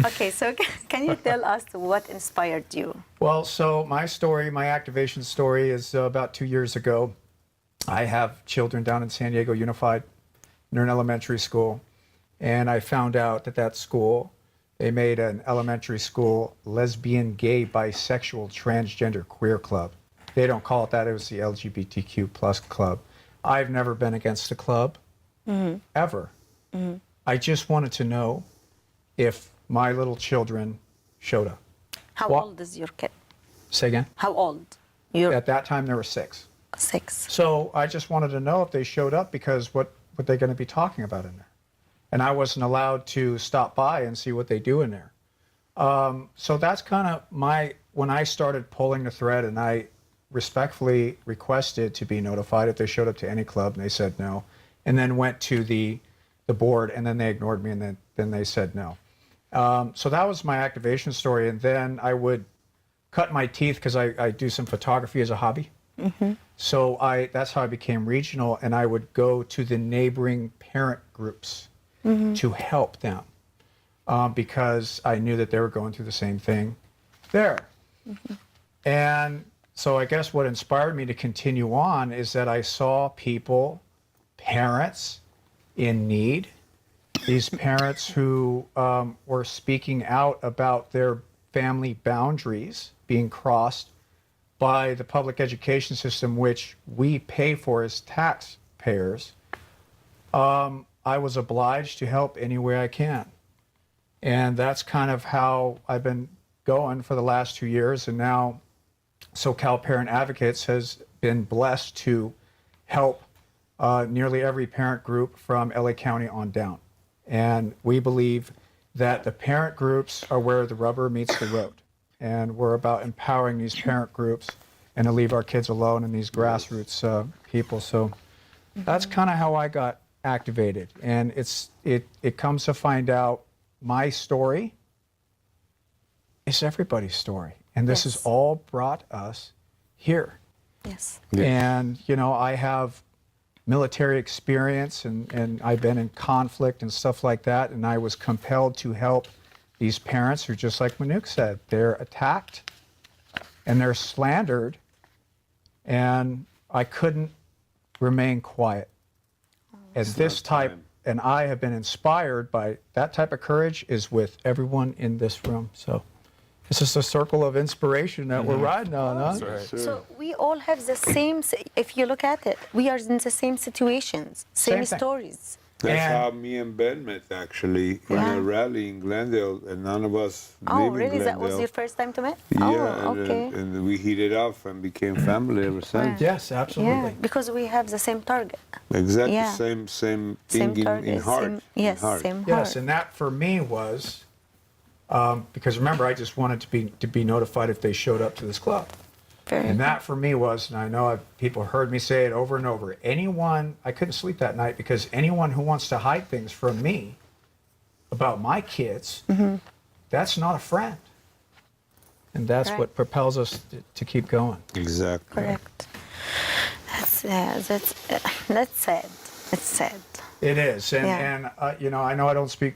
Okay, so can you tell us what inspired you? Well, so my activation story is about 2 years ago. I have children down in San Diego Unified. They're in elementary school. And I found out that school, they made an elementary school lesbian, gay, bisexual, transgender, queer club. They don't call it that. It was the LGBTQ plus club. I've never been against the club, ever. I just wanted to know if my little children showed up. How old is your kid? Say again? How old? You're At that time, there were 6. 6. So I just wanted to know if they showed up, because what they're going to be talking about in there. And I wasn't allowed to stop by and see what they do in there. So that's kind of when I started pulling the thread, and I respectfully requested to be notified if they showed up to any club, and they said no. And then went to the board, and then they ignored me, and then they said no. So that was my activation story. And then I would cut my teeth, because I do some photography as a hobby. So that's how I became regional, and I would go to the neighboring parent groups to help them, because I knew that they were going through the same thing there. And so I guess what inspired me to continue on is that I saw people, parents in need, these parents who were speaking out about their family boundaries being crossed by the public education system, which we pay for as taxpayers. I was obliged to help any way I can. And that's kind of how I've been going for the last 2 years. And now SoCal Parent Advocates has been blessed to help nearly every parent group from LA County on down. And we believe that the parent groups are where the rubber meets the road. And we're about empowering these parent groups and to leave our kids alone and these grassroots people. So that's kind of how I got activated. And it comes to find out my story is everybody's story. And this has all brought us here. Yes. And, I have military experience, and I've been in conflict and stuff like that. And I was compelled to help these parents who, just like Manuk said, they're attacked and they're slandered. And I couldn't remain quiet. And this type, and I have been inspired by that type of courage is with everyone in this room. So this is a circle of inspiration that we're riding on, huh? That's right. So we all have the same, if you look at it, we are in the same situations, same thing. stories. That's how me and Ben met, actually, in a rally in Glendale, and none of us live Oh, in really? Glendale. That was your first time to meet? Yeah, Oh, and, okay. and we hit it off and became family ever since. Yes, absolutely. Yeah, because we have the same target. Exactly, Yeah. same Same thing target. in heart. Same, yes, in heart. same heart. Yes, and that for me was because remember, I just wanted to be notified if they showed up to this club. Very And that for me was, and I know people heard me say it over and over, I couldn't sleep that night, because anyone who wants to hide things from me about my kids, that's not a friend. And that's Right. what propels us to keep going. Exactly. correct. That's sad. It's sad. It is. And, Yeah. I know I don't speak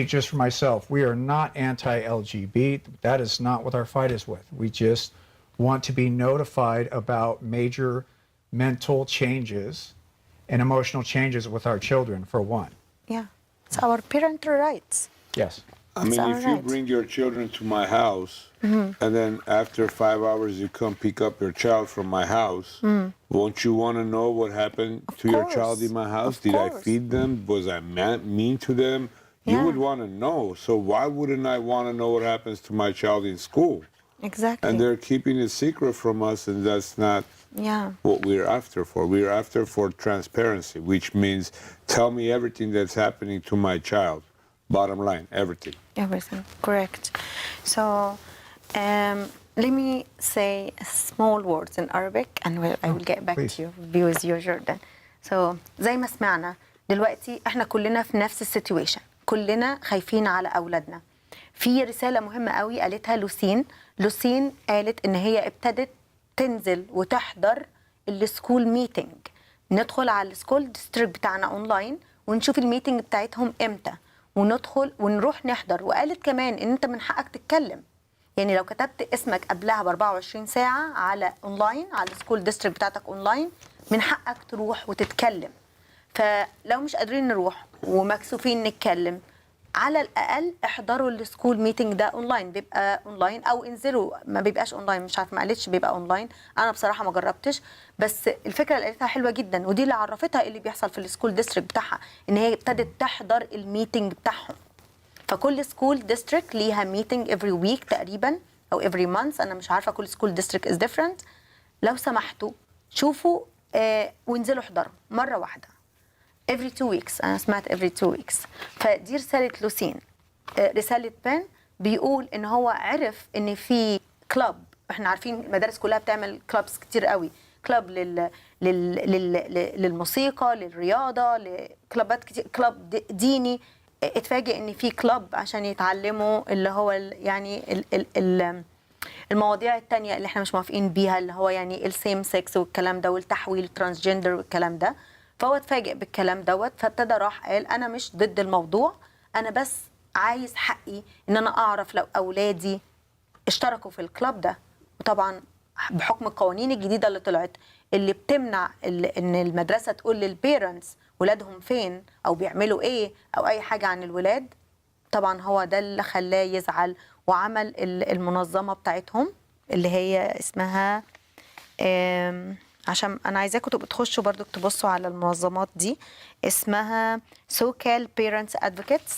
just for myself. We are not anti-LGBT. That is not what our fight is with. We just want to be notified about major mental changes and emotional changes with our children, for one. Yeah. It's our parental rights. Yes. I mean, all if you right. bring your children to my house, and then after 5 hours you come pick up your child from my house, won't you want to know what happened to your child course. in my house? Of Did I course. feed them? Was I mean to them? You Yeah. would want to know. So why wouldn't I want to know what happens to my child in school? Exactly. And they're keeping it secret from us, and that's not Yeah. what we're after for. We're after for transparency, which means tell me everything that's happening to my child. Bottom line, everything. Everything, correct. So, let me say small words in Arabic and I will get back please. to you. Be with you, Jordan. So, زي ما سمعنا دلوقتي احنا كلنا في نفس السيتويشن، كلنا خايفين على أولادنا. في رسالة مهمة قوي قالتها لوسين قالت إن هي ابتدت تنزل وتحضر السكول ميتنج، ندخل على السكول ديستريكت بتاعنا اونلاين ونشوف الميتنج بتاعتهم امتى وندخل ونروح نحضر. وقالت كمان ان انت من حقك تتكلم، يعني لو كتبت اسمك قبلها ب 24 ساعه على اونلاين على السكول ديستريكت بتاعتك اونلاين من حقك تروح وتتكلم. فلو مش قادرين نروح ومكسوفين نتكلم على الاقل احضروا السكول ميتنج ده اونلاين، بيبقى اونلاين او انزلوا، ما بيبقاش اونلاين، مش عارفه ما قالتش بيبقى اونلاين، انا بصراحه ما جربتش، بس الفكره اللي قالتها حلوه جدا ودي اللي عرفتها إيه اللي بيحصل في السكول ديستريكت بتاعها، ان هي ابتدت تحضر الميتنج بتاعهم. فكل سكول ديستريكت ليها ميتنج افري ويك تقريبا او افري مانث، انا مش عارفه، كل سكول ديستريكت از ديفرنت. لو سمحتوا شوفوا وانزلوا احضروا مره واحده every 2 weeks. أنا سمعت every 2 weeks. فدي رسالة لوسين. رسالة بن بيقول إن هو عرف إن في كلاب، إحنا عارفين المدارس كلها بتعمل كلابس كتير قوي، كلاب للموسيقى، للرياضة، لكلابات كتير، كلاب ديني. اتفاجئ إن في كلاب عشان يتعلموا اللي هو يعني المواضيع التانية اللي إحنا مش موافقين بيها، اللي هو يعني السيم سكس والكلام ده والتحويل ترانسجندر والكلام ده. فهو اتفاجئ بالكلام دوت، فابتدى راح قال انا مش ضد الموضوع، انا بس عايز حقي ان انا اعرف لو اولادي اشتركوا في الكلاب ده. وطبعا بحكم القوانين الجديده اللي طلعت اللي بتمنع ان المدرسه تقول للبيرنتس ولادهم فين او بيعملوا ايه او اي حاجه عن الولاد، طبعا هو ده اللي خلاه يزعل وعمل المنظمه بتاعتهم اللي هي اسمها عشان انا عايزاكم تبقوا تخشوا برضو تبصوا على المنظمات دي، اسمها SoCal Parents Advocates.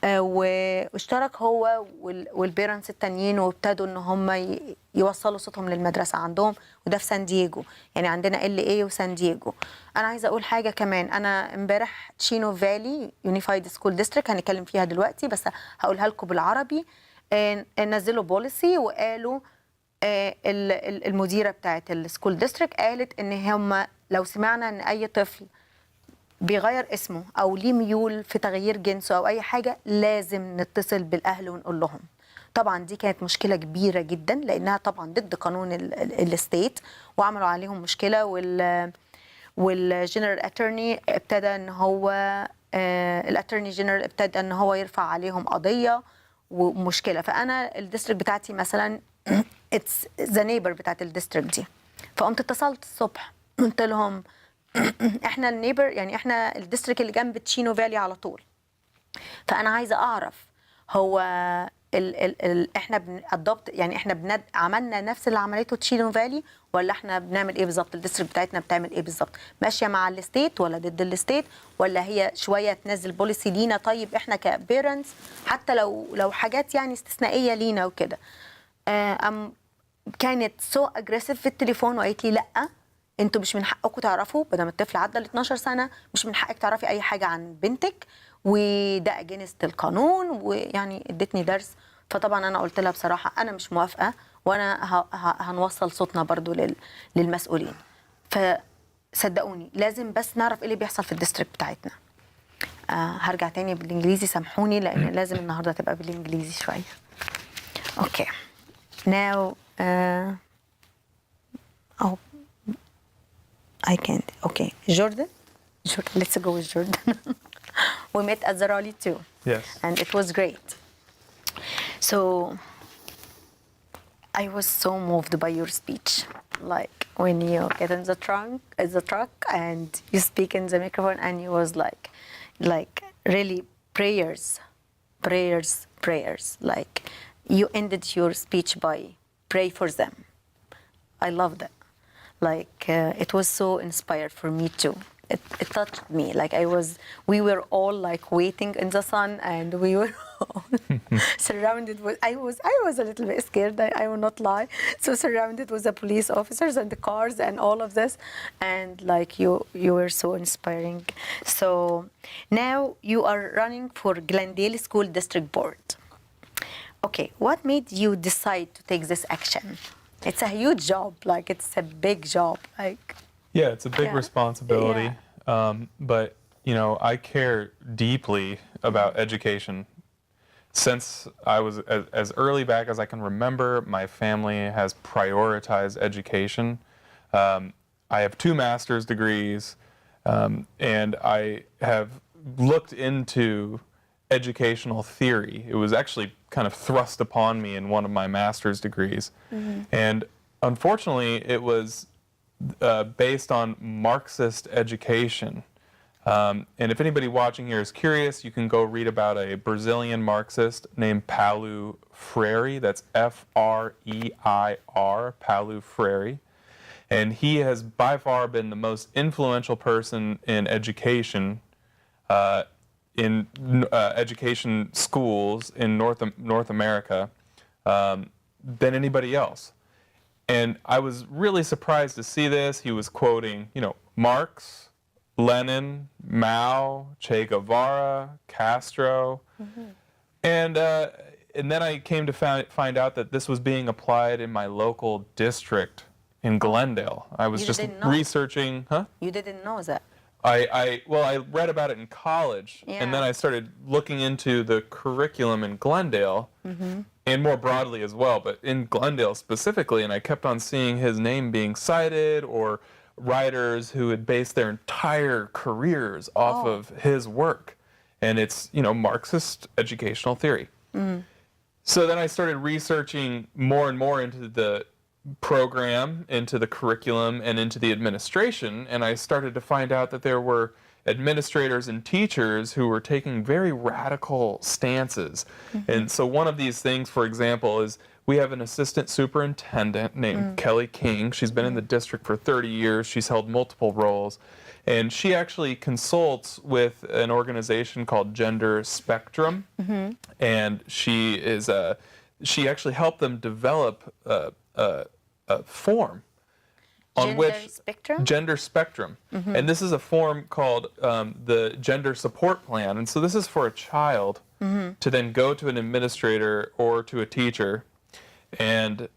واشترك هو والبيرنتس التانيين وابتدوا ان هم يوصلوا صوتهم للمدرسه عندهم، وده في سان دييجو، يعني عندنا LA وسان دييجو. انا عايزه اقول حاجه كمان، انا امبارح تشينو فالي يونيفايد سكول ديستريكت هنتكلم فيها دلوقتي بس هقولها لكم بالعربي. نزلوا بوليسي وقالوا المديره بتاعت السكول ديستريكت قالت ان هم لو سمعنا ان اي طفل بيغير اسمه او ليه ميول في تغيير جنسه او اي حاجه لازم نتصل بالاهل ونقول لهم. طبعا دي كانت مشكله كبيره جدا لانها طبعا ضد قانون الستيت وعملوا عليهم مشكله، والجنرال اتورني ابتدى ان هو الاتورني جنرال ابتدى ان هو يرفع عليهم قضيه ومشكله. فانا الديستريكت بتاعتي مثلا اتس ذا نيبر بتاعت الديستريكت دي، فقمت اتصلت الصبح قلت لهم احنا النيبر، يعني احنا الديستريكت اللي جنب تشينو فالي على طول، فانا عايزه اعرف هو احنا بنادوبت، يعني احنا عملنا نفس اللي عملته تشينو فالي ولا احنا بنعمل ايه بالظبط؟ الديستريكت بتاعتنا بتعمل ايه بالظبط؟ ماشيه مع الستيت ولا ضد الستيت، ولا هي شويه تنزل بوليسي لينا؟ طيب احنا كبيرنتس حتى لو حاجات يعني استثنائيه لينا وكده. كانت سو اجريسيف في التليفون وقالت لي لا انتوا مش من حقكم تعرفوا، بدل الطفل عدى ال 12 سنه مش من حقك تعرفي اي حاجه عن بنتك، وده اجينست القانون، ويعني ادتني درس. فطبعا انا قلت لها بصراحه انا مش موافقه، وانا هنوصل صوتنا برضو للمسؤولين. فصدقوني لازم بس نعرف ايه اللي بيحصل في الديستريكت بتاعتنا. هرجع تاني بالانجليزي، سامحوني لان لازم النهارده تبقى بالانجليزي شويه. اوكي now oh I can't. Okay, Jordan, let's go with Jordan. We met at the rally too. Yes. And it was great. So I was so moved by your speech. Like when you get in the truck and you speak in the microphone, and you was like really prayers prayers. Like you ended your speech by pray for them. I loved it. Like it was so inspired for me too. It touched me. Like we were all like waiting in the sun, and we were all surrounded with. I was a little bit scared. I will not lie. So surrounded with the police officers and the cars and all of this, and like you were so inspiring. So now you are running for Glendale School District Board. Okay, what made you decide to take this action? It's a huge job. Like it's a big job. Like. Yeah, it's a big responsibility, but you know, I care deeply about education. Since I was as early back as I can remember, my family has prioritized education. I have 2 master's degrees, and I have looked into educational theory. It was actually kind of thrust upon me in one of my master's degrees, and unfortunately, it was based on Marxist education. And if anybody watching here is curious, you can go read about a Brazilian Marxist named Paulo Freire. That's F-R-E-I-R, Paulo Freire. And he has by far been the most influential person in education, education schools in North America than anybody else. And I was really surprised to see this. He was quoting, you know, Marx, Lenin, Mao, Che Guevara, Castro. And then I came to find out that this was being applied in my local district in Glendale. I was just researching, You didn't know that? I read about it in college, and then I started looking into the curriculum in Glendale, and more broadly as well, but in Glendale specifically, and I kept on seeing his name being cited, or writers who had based their entire careers off of his work, and it's, you know, Marxist educational theory. So then I started researching more and more into the program, into the curriculum, and into the administration, and I started to find out that there were administrators and teachers who were taking very radical stances. And so one of these things, for example, is we have an assistant superintendent named Kelly King. She's been in the district for 30 years. She's held multiple roles. And she actually consults with an organization called Gender Spectrum. And she actually helped them develop a form on Gender Spectrum. And this is a form called the Gender Support Plan. And so this is for a child to then go to an administrator or to a teacher and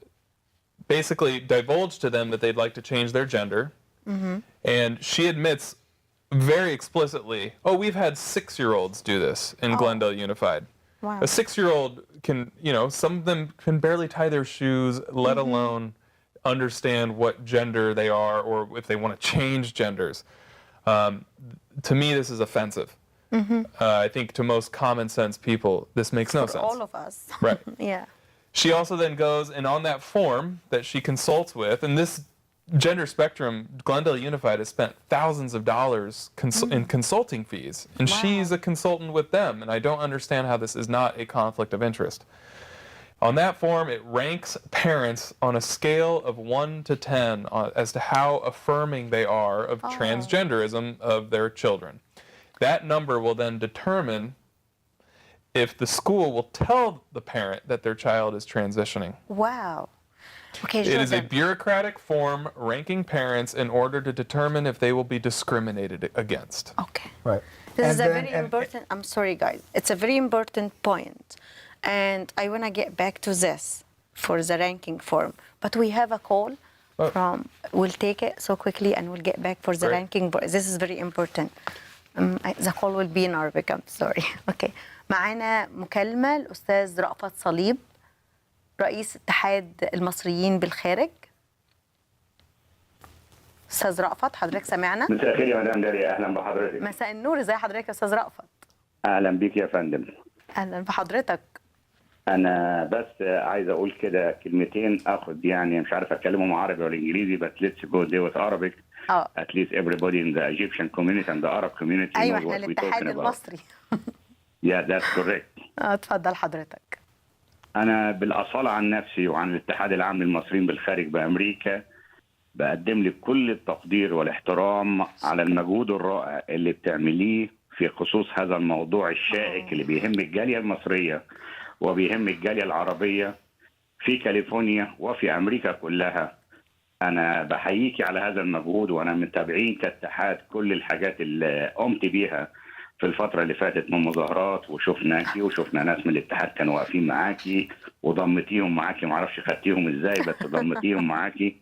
basically divulge to them that they'd like to change their gender. And she admits very explicitly, we've had 6-year-olds do this in Glendale Unified. Wow. A 6-year-old can, you know, some of them can barely tie their shoes, let alone understand what gender they are, or if they want to change genders. To me, this is offensive. I think to most common sense people, this makes no sense. All of us. Right. Yeah. She also then goes, and on that form that she consults with, and this Gender Spectrum, Glendale Unified has spent thousands of dollars in consulting fees, and she's a consultant with them, and I don't understand how this is not a conflict of interest. On that form, it ranks parents on a scale of 1 to 10 as to how affirming they are of transgenderism of their children. That number will then determine if the school will tell the parent that their child is transitioning. Wow. Okay, it is a bureaucratic form ranking parents in order to determine if they will be discriminated against. Okay. Right. This is a very important, I'm sorry guys, it's a very important point. And I want to get back to this for the ranking form. But we have a call from, we'll take it so quickly and we'll get back for the ranking. This is very important. The call will be in Arabic, I'm sorry. Okay. معانا مكالمة الأستاذ رأفت صليب رئيس اتحاد المصريين بالخارج. أستاذ رأفت حضرتك سمعنا؟ مساء الخير يا مدام داليا، أهلا بحضرتك. مساء النور، ازي حضرتك يا أستاذ رأفت؟ أهلا بيك يا فندم. أهلا بحضرتك. أنا بس عايز أقول كده كلمتين، أخد يعني مش عارف أتكلمهم عربي ولا إنجليزي، but let's go there with Arabic. At least everybody in the Egyptian community and the Arab community knows أيوة what احنا we're الاتحاد talking about. المصري. Yeah, that's correct. اتفضل حضرتك. أنا بالأصالة عن نفسي وعن الاتحاد العام للمصريين بالخارج بأمريكا بقدم لك كل التقدير والاحترام على المجهود الرائع اللي بتعمليه في خصوص هذا الموضوع الشائك اللي بيهم الجالية المصرية وبيهم الجالية العربية في كاليفورنيا وفي أمريكا كلها. أنا بحييكي على هذا المجهود، وأنا متابعين كاتحاد كل الحاجات اللي قمت بيها في الفترة اللي فاتت من مظاهرات، وشفناكي وشفنا ناس من الاتحاد كانوا واقفين معاكي وضمتيهم معاكي، معرفش خدتيهم ازاي بس ضمتيهم معاكي.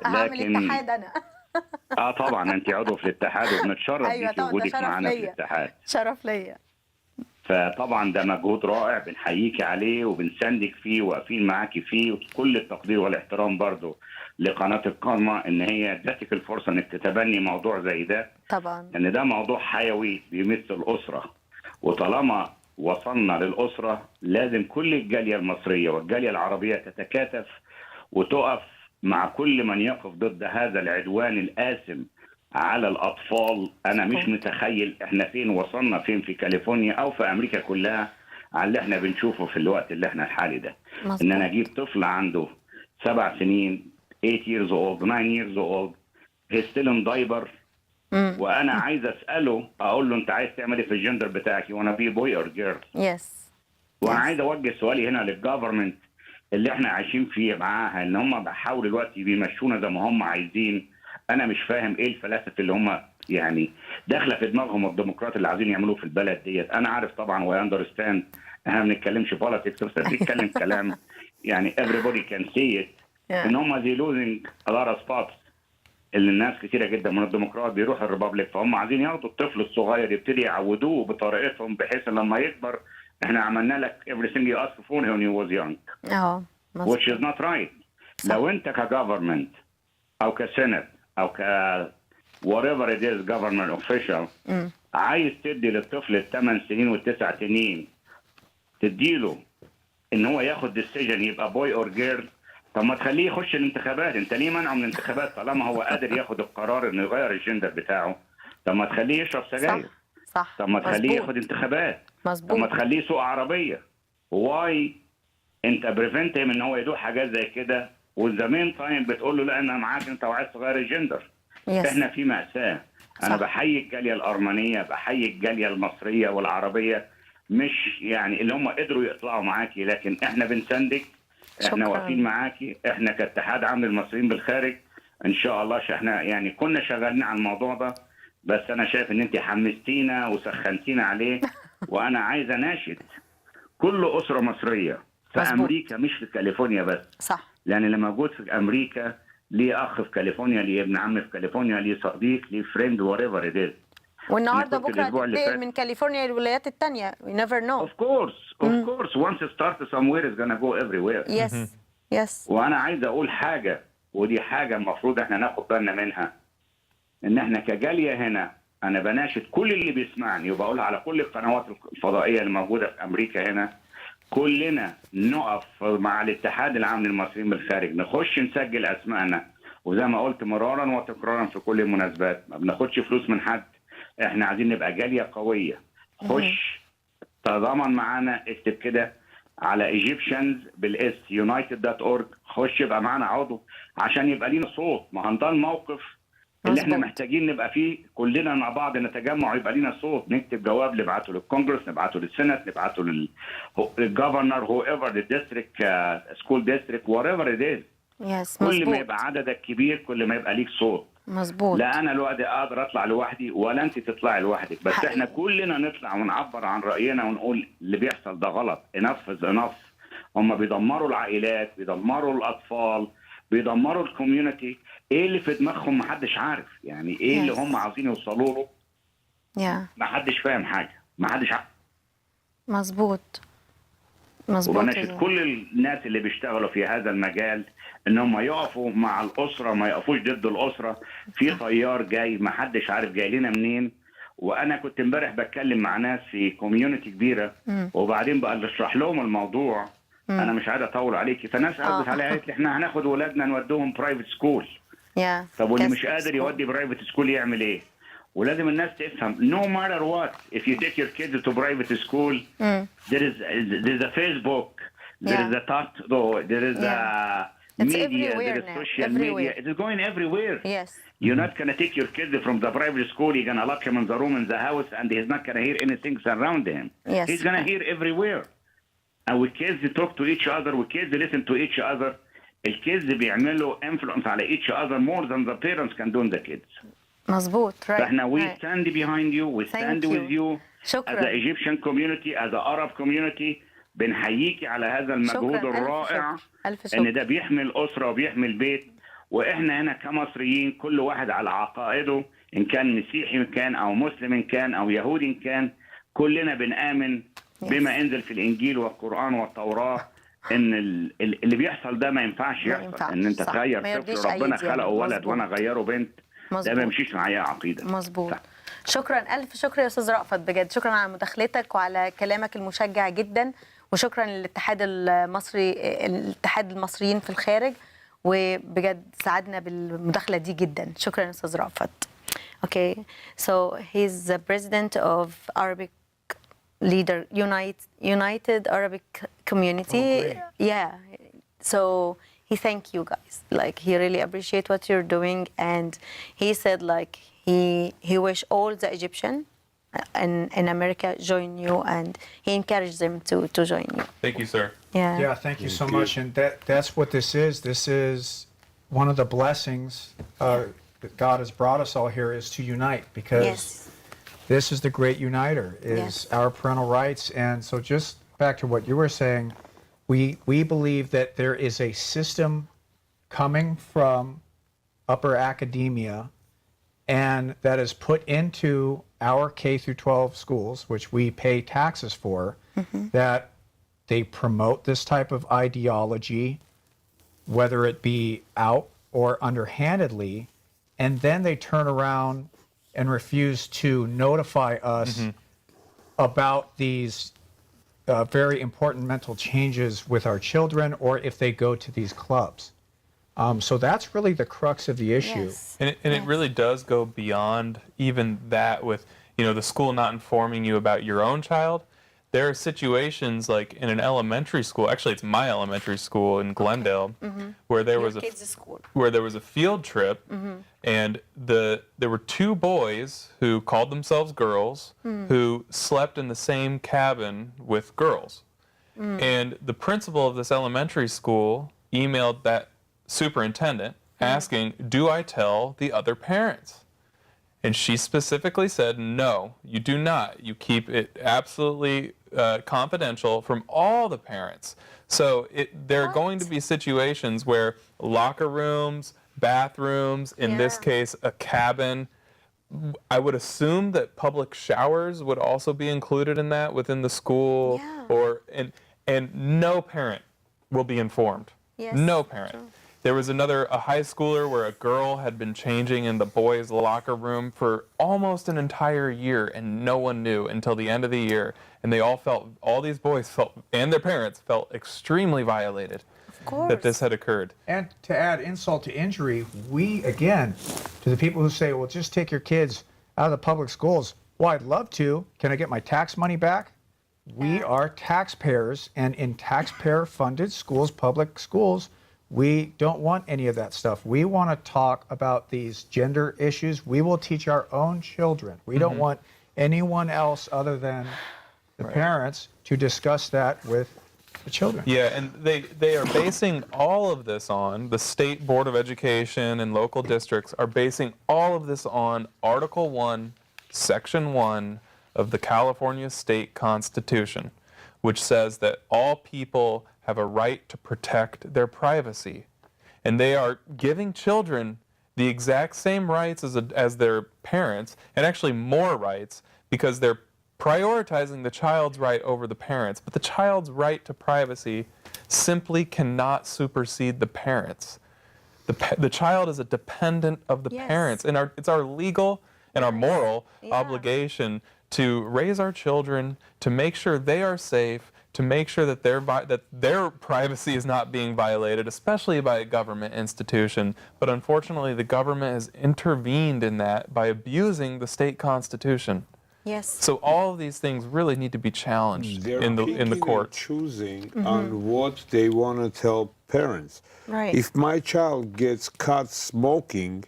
هعمل اتحاد انا. طبعا انت عضو في الاتحاد وبنتشرف أيوة بيكي طبعا، وجودك ده شرف معانا في ليا. الاتحاد. شرف ليا. فطبعا ده مجهود رائع بنحييكي عليه وبنساندك فيه واقفين معاكي فيه، وكل التقدير والاحترام برضه لقناة الكرمة ان هي ادتك الفرصة انك تتبني موضوع زي ده، طبعا ان ده موضوع حيوي بيمس الاسرة، وطالما وصلنا للاسرة لازم كل الجالية المصرية والجالية العربية تتكاتف وتقف مع كل من يقف ضد هذا العدوان الآثم على الأطفال. أنا مش متخيل إحنا فين وصلنا، فين في كاليفورنيا أو في أمريكا كلها على اللي إحنا بنشوفه في الوقت اللي إحنا الحالي ده. مظبوط. إن أنا أجيب طفل عنده 7 سنين 8 years old 9 years old he's still in diaper، وأنا عايز أسأله أقول له أنت عايز تعمل إيه في الجندر بتاعك؟ وانا بي بوي أور جيرل؟ يس. وأنا عايز أوجه سؤالي هنا للجفرمنت اللي احنا عايشين فيه معاها، ان هم بيحاولوا دلوقتي بيمشونا زي ما هم عايزين. انا مش فاهم ايه الفلاسفه اللي هم يعني داخله في دماغهم الديمقراط اللي عايزين يعملوه في البلد ديت. انا عارف طبعا واندرستاند احنا ما بنتكلمش بوليتكس بس بنتكلم كلام يعني everybody can see it ان هم زي losing a lot of spots، اللي الناس كتيره جدا من الديمقراط بيروحوا الريبابليك، فهم عايزين ياخدوا الطفل الصغير يبتدي يعودوه بطريقتهم بحيث لما يكبر احنا عملنا لك everything you asked for when he was young. which is not right. صح. لو انت كجفرمنت او كسنت او ك whatever it is government official عايز تدي للطفل 8 سنين و9 سنين تديله ان هو ياخد decision يبقى boy or girl، طب ما تخليه يخش الانتخابات. انت ليه منعه من الانتخابات طالما هو قادر ياخد القرار انه يغير الجندر بتاعه؟ طب ما تخليه يشرب سجاير. صح. طب ما تخليه ياخد انتخابات. طب ما تخليه يسوق عربيه. واي انت بريفنتهم ان هو يدوق حاجات زي كده والزمان تايم بتقول له لا انا معاك انت وعايز تغير الجندر. احنا في مأساة. انا بحيي الجاليه الارمنيه، بحيي الجاليه المصريه والعربيه، مش يعني اللي هم قدروا يطلعوا معاكي، لكن احنا بنساندك، احنا واقفين معاكي، احنا كاتحاد عام للمصريين بالخارج ان شاء الله. احنا يعني كنا شغالين على الموضوع ده، بس انا شايف ان انت حمستينا وسخنتينا عليه وانا عايز اناشد كل اسره مصريه في امريكا مش في كاليفورنيا بس. صح. لان اللي موجود في امريكا ليه اخ في كاليفورنيا، ليه ابن عم في كاليفورنيا، ليه صديق، ليه فريند whatever it is. والنهارده بكره هتنتقل من كاليفورنيا للولايات الثانيه. we never know. of course once it starts somewhere it's gonna go everywhere. yes. وانا عايز اقول حاجه، ودي حاجه المفروض احنا ناخد بالنا منها، ان احنا كجاليه هنا انا بناشد كل اللي بيسمعني وبقولها على كل القنوات الفضائيه اللي موجوده في امريكا هنا، كلنا نقف مع الاتحاد العام للمصريين بالخارج، نخش نسجل اسمائنا، وزي ما قلت مرارا وتكرارا في كل المناسبات ما بناخدش فلوس من حد، احنا عايزين نبقى جاليه قويه. خش تضامن معانا، اكتب كده على Egyptians بالاس united.org، خش يبقى معانا عضو عشان يبقى لينا صوت. ما هنضل موقف اللي احنا محتاجين نبقى فيه كلنا مع بعض، نتجمع ويبقى لينا صوت، نكتب جواب نبعته للكونجرس، نبعته للسنت، نبعته للجفرنر هو ايفر للديستريكت سكول ديستريكت whatever it is. كل ما يبقى عددك كبير كل ما يبقى ليك صوت. مظبوط. لا انا الوقت اقدر اطلع لوحدي ولا انت تطلعي لوحدك، بس احنا كلنا نطلع ونعبر عن راينا ونقول اللي بيحصل ده غلط. enough. هم بيدمروا العائلات، بيدمروا الاطفال، بيدمروا الكوميونتي. ايه اللي في دماغهم محدش عارف، يعني ايه اللي هم عاوزين يوصلوا له محدش فاهم حاجه، محدش عارف. مظبوط. وبناشد كل الناس اللي بيشتغلوا في هذا المجال ان هم يقفوا مع الاسره، ما يقفوش ضد الاسره. في طيار جاي محدش عارف جاي لنا منين. وانا كنت امبارح بتكلم مع ناس في كوميونتي كبيره وبعدين بقى اشرح لهم الموضوع. انا مش عايز اطول عليكي، فناس قالت عليا قالت لي احنا هناخد ولادنا نودوهم برايفت سكول. طب واللي مش قادر يودي برايفت سكول يعمل ايه؟ ولازم الناس تفهم no matter what if you take your kids to private school there is a Facebook there is a TikTok there is a It's media everywhere there is now. social Everywhere. media it is going everywhere. Yes. You're not going to take your kid from the private school. You're going to lock him in the room in the house, and he's not going to hear anything around him. Yes. He's going to hear everywhere. And with kids, they talk to each other. With kids, they listen to each other. الkids بيعملوا influence على each other more than the parents can do on the kids. مظبوط. Right. فاحنا we Right. stand behind you. We stand Thank with you. شكرا. As the Egyptian community, as the Arab community, بنحييكي على هذا المجهود شكراً. ألف الرائع. شكر. ألف شكر. ان ده بيحمل اسره وبيحمل بيت. واحنا هنا كمصريين كل واحد على عقائده ان كان مسيحي ان كان او مسلم ان كان او يهودي ان كان كلنا بنآمن بما انزل في الانجيل والقران والتوراه ان اللي بيحصل ده ما ينفعش يحصل. ان انت صح. تغير ما طفل يرضيش ربنا أي دين. خلقه ولد مظبوط. وانا اغيره بنت ده مظبوط. ما يمشيش معايا عقيده. مظبوط. صح. شكرا الف شكر يا استاذ رأفت بجد شكرا على مداخلتك وعلى كلامك المشجع جدا وشكرا للاتحاد المصري الاتحاد المصريين في الخارج وبجد سعدنا بالمداخله دي جدا شكرا يا استاذ رأفت. Okay, so he's the president of Arabic leader United Arabic Community. Oh, great. Yeah, so he thanked you guys. Like he really appreciate what you're doing, and he said like he wish all the Egyptian in America join you, and he encouraged them to join you. Thank you, sir. Yeah. Yeah, thank you so much. And that's what this is. This is one of the blessings that God has brought us all here is to unite because Yes. this is the great uniter, is Yes. our parental rights. And so just back to what you were saying, we believe that there is a system coming from upper academia and that is put into our K through 12 schools, which we pay taxes for, that they promote this type of ideology, whether it be out or underhandedly, and then they turn around and refuse to notify us about these very important mental changes with our children or if they go to these clubs. So that's really the crux of the issue. Yes. And it really does go beyond even that with, the school not informing you about your own child. There are situations like in an elementary school, actually it's my elementary school in Glendale, where there was a field trip and there were two boys who called themselves girls who slept in the same cabin with girls. And the principal of this elementary school emailed that superintendent asking, do I tell the other parents? And she specifically said, no, you do not. You keep it absolutely confidential from all the parents. So there are going to be situations where locker rooms, bathrooms, in this case, a cabin. I would assume that public showers would also be included in that within the school. And no parent will be informed. Yes, No parent. true. There was a high schooler where a girl had been changing in the boys' locker room for almost an entire year and no one knew until the end of the year. And all these boys felt, and their parents felt extremely violated that this had occurred. And to add insult to injury, we, again, to the people who say, well, just take your kids out of the public schools. Well, I'd love to. Can I get my tax money back? We are taxpayers, and in taxpayer-funded schools, public schools, we don't want any of that stuff. We want to talk about these gender issues. We will teach our own children. We don't want anyone else other than the parents to discuss that with the children. Yeah, and they are basing all of this on, the State Board of Education and local districts are basing all of this on Article 1, Section 1 of the California State Constitution, which says that all people have a right to protect their privacy. And they are giving children the exact same rights as their parents, and actually more rights, because they're prioritizing the child's right over the parents. But the child's right to privacy simply cannot supersede the parents. The child is a dependent of the parents, and it's our legal and our moral obligation to raise our children, to make sure they are safe, to make sure that their privacy is not being violated, especially by a government institution. But unfortunately, the government has intervened in that by abusing the state constitution. Yes. So all of these things really need to be challenged They're in the picking courts. and choosing on what they want to tell parents. Right. If my child gets caught smoking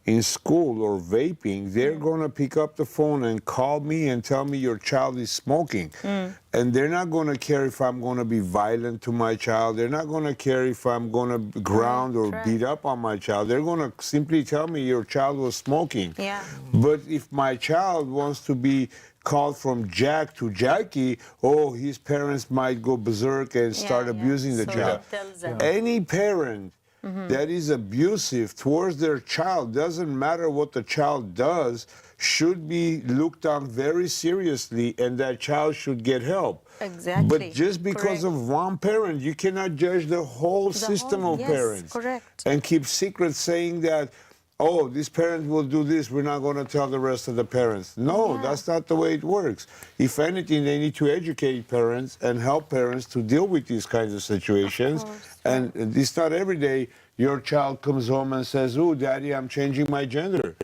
in school or vaping, they're going to pick up the phone and call me and tell me your child is smoking. And they're not going to care if I'm going to be violent to my child. They're not going to care if I'm going to ground or beat up on my child. They're going to simply tell me your child was smoking. Yeah. But if my child wants to be called from Jack to Jackie, oh, his parents might go berserk and start abusing the So child. that tells them. Any parent that is abusive towards their child, doesn't matter what the child does, should be looked on very seriously, and that child should get help. Exactly. But just because of one parent, you cannot judge the whole system of yes, parents. correct. And keep secret saying that, oh, this parent will do this, we're not going to tell the rest of the parents. No, that's not the way it works. If anything, they need to educate parents and help parents to deal with these kinds of situations. And it's not every day your child comes home and says, oh, Daddy, I'm changing my gender.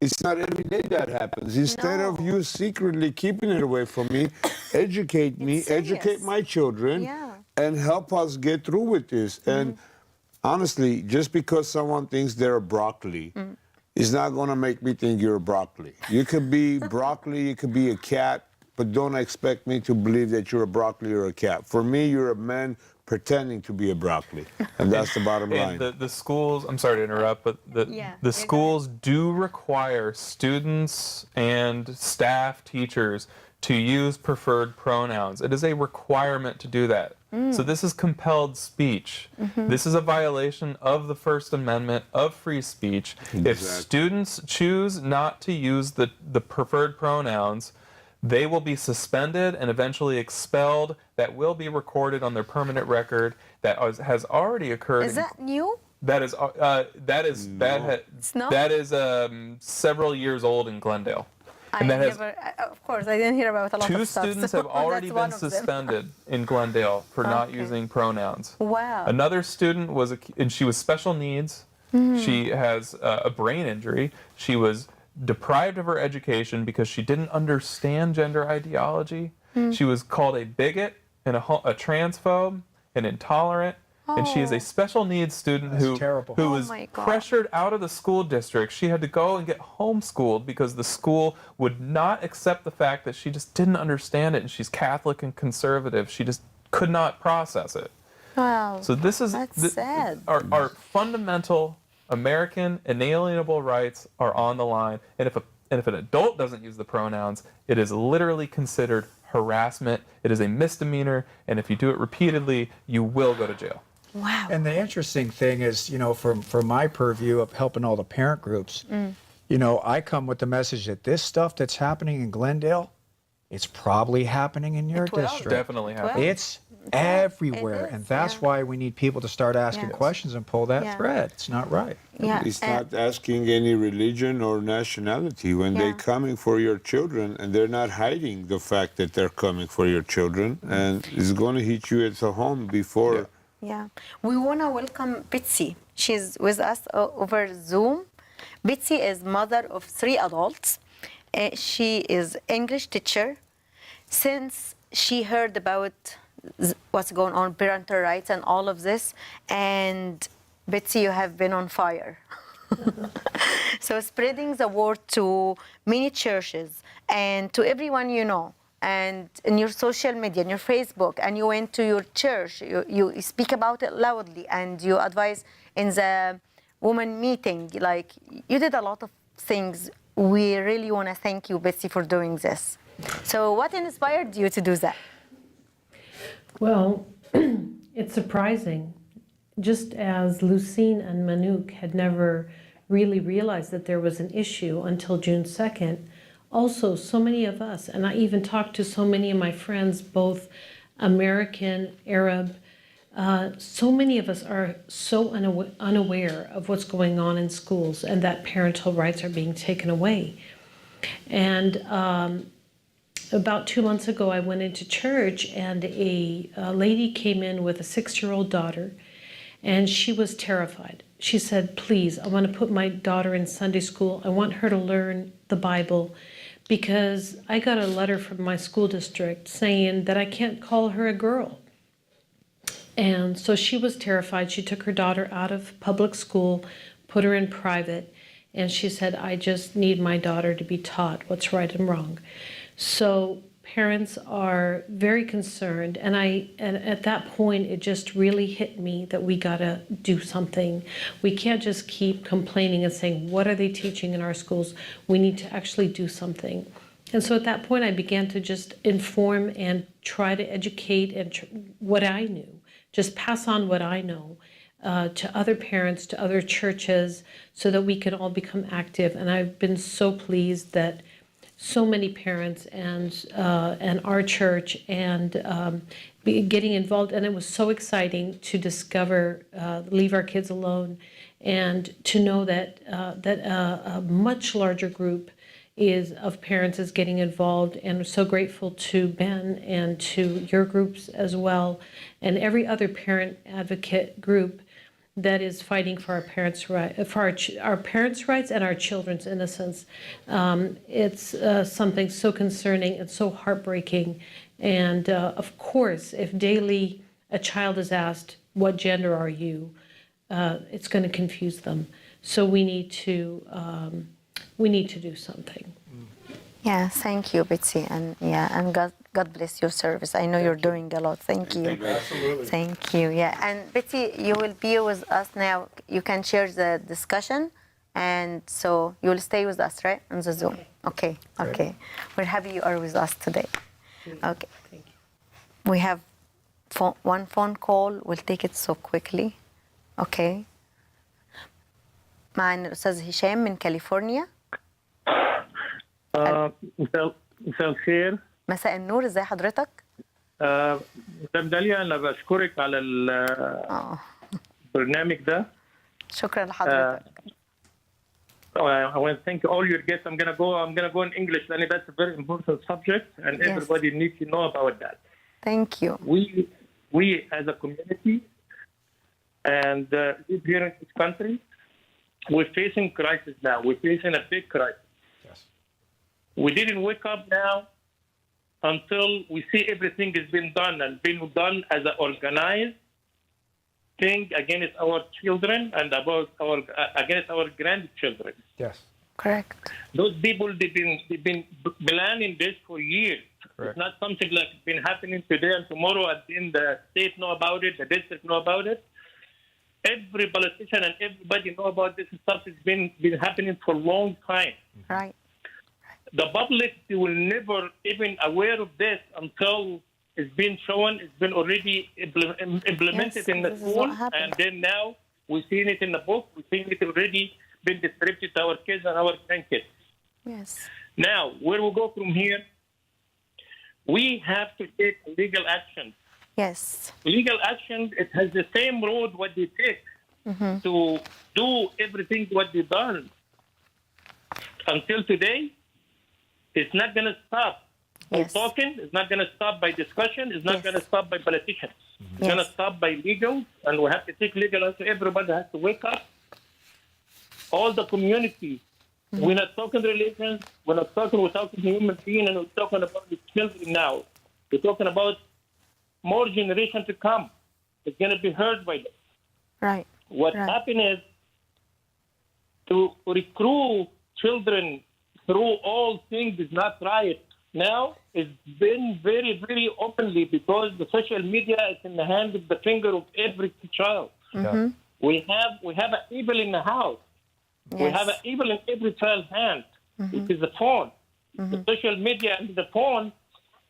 It's not every day that happens. Instead of you secretly keeping it away from me, educate me, educate my children, and help us get through with this. And honestly, just because someone thinks they're a broccoli is not going to make me think you're a broccoli. You could be broccoli, you could be a cat, but don't expect me to believe that you're a broccoli or a cat. For me, you're a man pretending to be a broccoli, and that's the bottom line. And the schools, I'm sorry to interrupt, but the schools do require students and staff, teachers, to use preferred pronouns. It is a requirement to do that. So this is compelled speech. This is a violation of the First Amendment of free speech. If students choose not to use the preferred pronouns, they will be suspended and eventually expelled. That will be recorded on their permanent record. That has already occurred. Is that new? That is several years old in Glendale. And of course, I didn't hear about a lot two of stuff. students so have already that's been one of them. suspended in Glendale for not using pronouns. Wow. Another student and she was special needs. She has a brain injury. She was deprived of her education because she didn't understand gender ideology. She was called a bigot and a transphobe and intolerant. And she is a special needs student who was pressured out of the school district. She had to go and get homeschooled because the school would not accept the fact that she just didn't understand it, and she's Catholic and conservative. She just could not process it. Wow. So this is sad. Our fundamental American inalienable rights are on the line. And if an adult doesn't use the pronouns, it is literally considered harassment. It is a misdemeanor, and if you do it repeatedly, you will go to jail. Wow. And the interesting thing is, from my purview of helping all the parent groups, I come with the message that this stuff that's happening in Glendale, it's probably happening in your district. Definitely happening. It's everywhere, It is, and that's why we need people to start asking questions and pull that thread. It's not right. Yeah. It's not asking any religion or nationality. When they're coming for your children, and they're not hiding the fact that they're coming for your children, and it's going to hit you at the home before. Yeah. We want to welcome Betsy. She's with us over Zoom. Betsy is mother of 3 adults. She is English teacher. Since she heard about what's going on, parental rights and all of this, and Betsy, you have been on fire. So spreading the word to many churches and to everyone you know, and in your social media, in your Facebook, and you went to your church, you speak about it loudly, and you advise in the woman meeting. Like, you did a lot of things. We really want to thank you, Betsy, for doing this. So what inspired you to do that? Well, it's surprising. Just as Lusine and Manuk had never really realized that there was an issue until June 2nd, also so many of us, and I even talked to so many of my friends, both American, Arab, so many of us are so unaware of what's going on in schools and that parental rights are being taken away. And about 2 months ago, I went into church and a lady came in with a 6-year-old daughter, and she was terrified. She said, please, I want to put my daughter in Sunday school. I want her to learn the Bible because I got a letter from my school district saying that I can't call her a girl. And so she was terrified. She took her daughter out of public school, put her in private, and she said, I just need my daughter to be taught what's right and wrong. So parents are very concerned, and at that point it just really hit me that we gotta do something. We can't just keep complaining and saying, what are they teaching in our schools? We need to actually do something. And so at that point I began to just inform and try to educate and what I knew, just pass on what I know to other parents, to other churches, so that we can all become active. And I've been so pleased that so many parents and our church and getting involved, and it was so exciting to discover Leave Our Kids Alone, and to know that a much larger group of parents is getting involved. And we're so grateful to Ben and to your groups as well, and every other parent advocate group that is fighting for our parents' our parents' rights and our children's innocence. It's something so concerning and so heartbreaking. And of course, if daily a child is asked, "What gender are you?" It's going to confuse them. So we need to do something. Yeah, thank you, Betsy, and God bless your service. I know you're doing a lot. Thank you. Absolutely. Thank you. Yeah, and Betsy, you will be with us now. You can share the discussion, and so you will stay with us, right, on the Zoom. Okay. We're happy you are with us today. Okay. Thank you. We have one phone call. We'll take it so quickly. Okay. معنا الأستاذ هشام من كاليفورنيا. مساء الخير. مساء النور، ازي حضرتك؟ مدام داليا، انا بشكرك على البرنامج ده. شكرا لحضرتك. I want to thank all your guests. I'm gonna go in English. I mean, that's a very important subject, and everybody needs to know about that. Thank you. We as a community and live here in this country, we're facing crisis now. We're facing a big crisis. We didn't wake up now until we see everything has been done as an organized thing against our children and against our grandchildren. Yes. Correct. Those people, they've been planning this for years. Correct. It's not something like been happening today and tomorrow, and then the state know about it, the district know about it. Every politician and everybody know about this stuff. It's been happening for a long time. Right. The public, they will never even aware of this until it's been shown, it's been already implemented in the school, and then now we're seeing it in the book, we're seeing it already been distributed to our kids and our grandkids. Yes. Now, where we go from here, we have to take legal action. Yes. Legal action, it has the same road what they take to do everything what they've done. Until today, it's not going to stop by talking. It's not going to stop by discussion. It's not going to stop by politicians. It's going to stop by legal, and we have to take legal action. Everybody has to wake up. All the community. We're not talking religion. We're talking human being, and we're talking about the children now. We're talking about more generation to come. It's going to be heard by them. Right. What happened is to recruit children through all things is not right. Now it's been very, very openly because the social media is in the hand of the finger of every child. Mm-hmm. We have an evil in the house. Yes. We have an evil in every child's hand. It is the phone. The social media and the phone,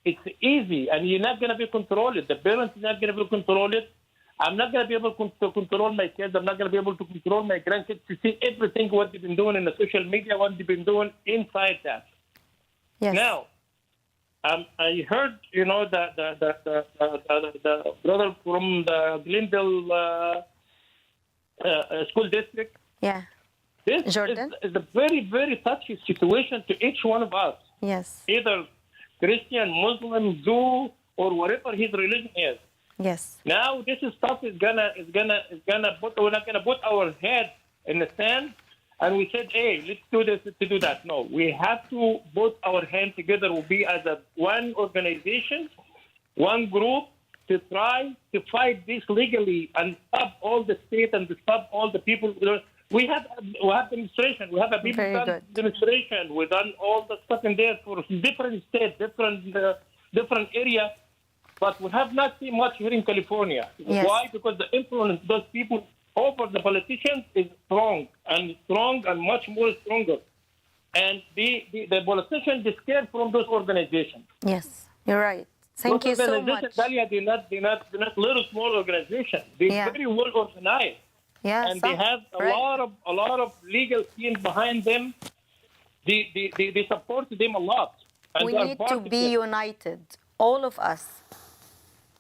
it's easy, and you're not going to be controlled. The parents are not going to be controlled. I'm not going to be able to control my kids. I'm not going to be able to control my grandkids to see everything what they've been doing in the social media, what they've been doing inside that. Yes. Now, I heard, the brother from the Glendale school district. Yeah. This Jordan? is a very, very touchy situation to each one of us. Yes. Either Christian, Muslim, Jew, or whatever his religion is. Yes. Now this stuff is gonna put, we're not gonna put our head in the sand, and we said, hey, let's do this to do that. No, we have to put our hands together. We'll be as one organization, one group, to try to fight this legally and stop all the state and to stop all the people. We have demonstration. We have a people demonstration. We've done all the stuff in there for different states, different area, but we have not seen much here in California. Yes. Why? Because the influence those people over the politicians is strong and much more stronger. And the politicians is scared from those organizations. Yes, you're right. Thank you so much. Dahlia, they're not little small organizations. They're very well organized. Yeah, and they have a lot of legal teams behind them. They support them a lot. And we need to be united, all of us.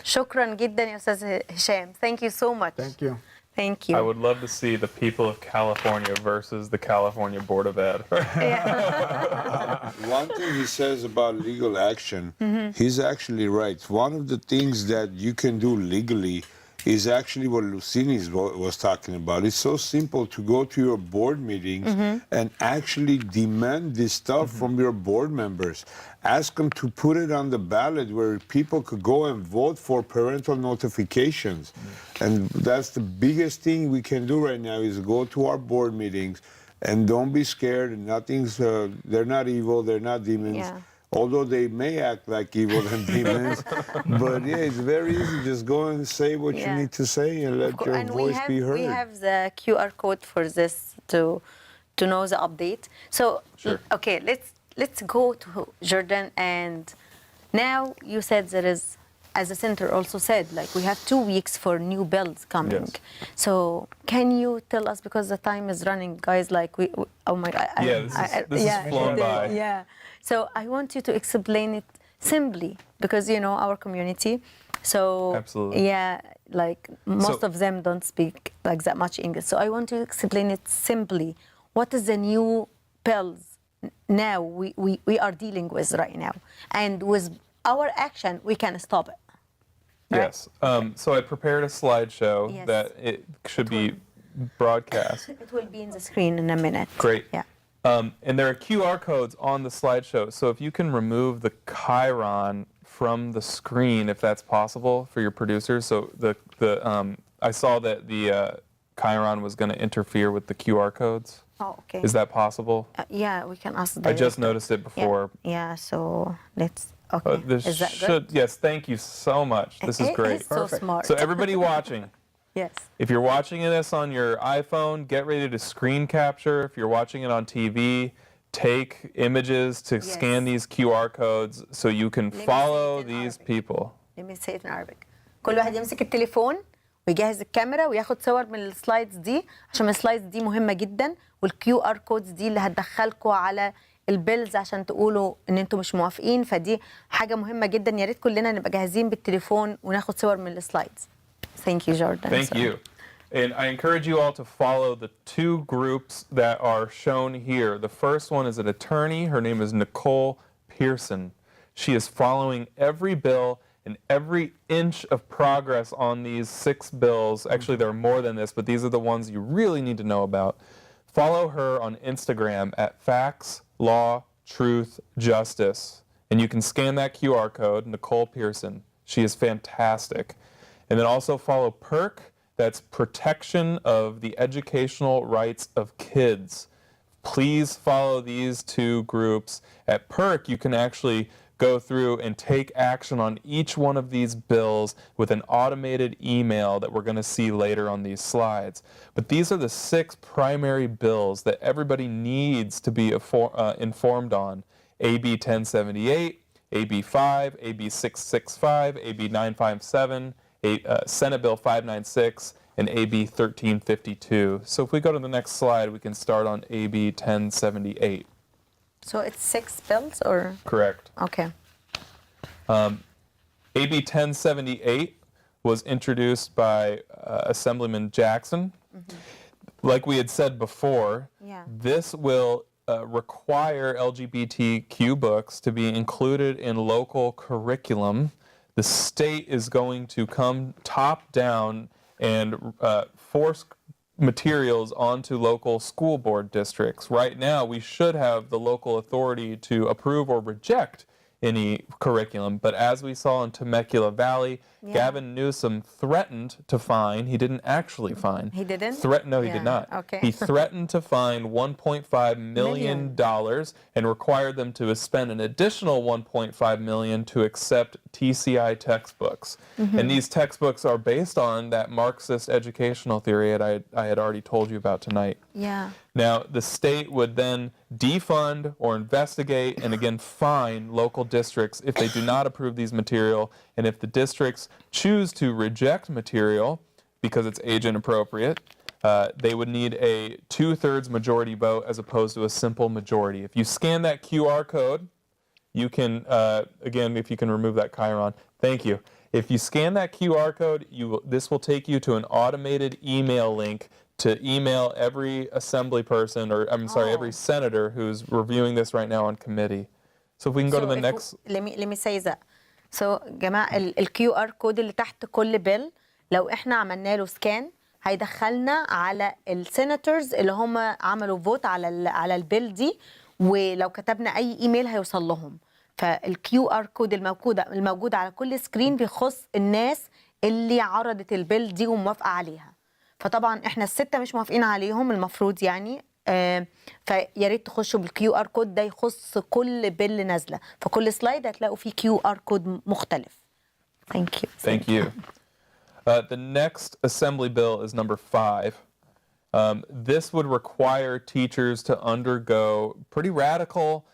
شكرا جدا يا أستاذ هشام. Thank you so much. Thank you. Thank you. I would love to see the people of California versus the California Board of Ed. One thing he says about legal action, he's actually right. One of the things that you can do legally is actually what Lusine was talking about. It's so simple to go to your board meetings and actually demand this stuff from your board members. Ask them to put it on the ballot where people could go and vote for parental notifications. And that's the biggest thing we can do right now is go to our board meetings and don't be scared. Nothing's, they're not evil, they're not demons. Yeah. Although they may act like evil and demons, but yeah, it's very easy. Just go and say what you need to say and let your voice be heard. We have the QR code for this to know the update. So, okay, let's go to Jordan. And now you said there is, as the center also said, like we have 2 weeks for new bills coming. Yes. So can you tell us, because the time is running, guys, like we oh my God. This is flown by. Yeah. So I want you to explain it simply because, you know, our community. So, absolutely. Yeah, like most of them don't speak like that much English. So I want to explain it simply. What is the new bills now we are dealing with right now? And with our action, we can stop it. Right? Yes. So I prepared a slideshow that it should be broadcast. It will be in the screen in a minute. Great. Yeah. And there are QR codes on the slideshow. So if you can remove the chyron from the screen, if that's possible for your producers. So I saw that the chyron was going to interfere with the QR codes. Oh, okay. Is that possible? Yeah, we can ask. I just noticed it before. Yeah. So let's. Okay. Is that good? Yes. Thank you so much. This is great. It's so smart. So everybody watching. Yes. If you're watching this on your iPhone, get ready to screen capture. If you're watching it on TV, take images to scan these QR codes so you can follow these people. Let me say it in Arabic. كل واحد يمسك التليفون ويجهز الكاميرا وياخد صور من السلايدز دي عشان السلايدز دي مهمة جدا والكيو ار كودز دي اللي هتدخلكوا على البيلز عشان تقولوا ان انتوا مش موافقين فدي حاجة مهمة جدا يا ريت كلنا نبقى جاهزين بالتليفون وناخد صور من السلايدز. Thank you, Jordan. Thank you. And I encourage you all to follow the 2 groups that are shown here. The first one is an attorney. Her name is Nicole Pearson. She is following every bill and every inch of progress on these 6 bills. Actually, there are more than this, but these are the ones you really need to know about. Follow her on Instagram at Facts, Law, Truth, Justice. And you can scan that QR code, Nicole Pearson. She is fantastic. And then also follow PERC, that's Protection of the Educational Rights of Kids. Please follow these 2 groups. At PERC, you can actually go through and take action on each one of these bills with an automated email that we're going to see later on these slides. But these are the 6 primary bills that everybody needs to be informed on. AB 1078, AB 5, AB 665, AB 957, Senate Bill 596, and AB 1352. So if we go to the next slide, we can start on AB 1078. So it's 6 bills or? Correct. Okay. AB 1078 was introduced by Assemblyman Jackson. Like we had said before, this will require LGBTQ books to be included in local curriculum, the state is going to come top down and force materials onto local school board districts. Right now, we should have the local authority to approve or reject any curriculum, but as we saw in Temecula Valley, Gavin Newsom threatened to fine. He didn't actually fine. He didn't? No, he did not. Okay. He threatened to fine $1.5 million and required them to spend an additional $1.5 million to accept TCI textbooks. And these textbooks are based on that Marxist educational theory that I had already told you about tonight. Yeah. Now, the state would then defund or investigate and again fine local districts if they do not approve these material, and if the districts choose to reject material because it's age inappropriate, they would need a 2/3 majority vote as opposed to a simple majority. If you scan that QR code, you can, again, if you can remove that chyron, thank you. If you scan that QR code, this will take you to an automated email link to email every assembly person, or I'm sorry, every senator who's reviewing this right now on committee. So if we can go to the next. Let me say that. So جماعة الكيو ار كود اللي تحت كل بيل لو احنا عملنا له سكان هيدخلنا على السيناتورز اللي هم عملوا فوت على البيل دي، ولو كتبنا اي ايميل هيوصل لهم. فالكيو ار كود الموجود على كل سكرين بيخص الناس اللي عرضت البيل دي وموافقة عليها. فطبعا احنا الستة مش موافقين عليهم المفروض يعني، فيا ريت تخشوا بالكيو ار كود ده يخص كل بيل نازله، فكل سلايد هتلاقوا فيه كيو ار كود مختلف. Thank you. Thank you. The next assembly bill is number 5. This would require teachers to undergo pretty radical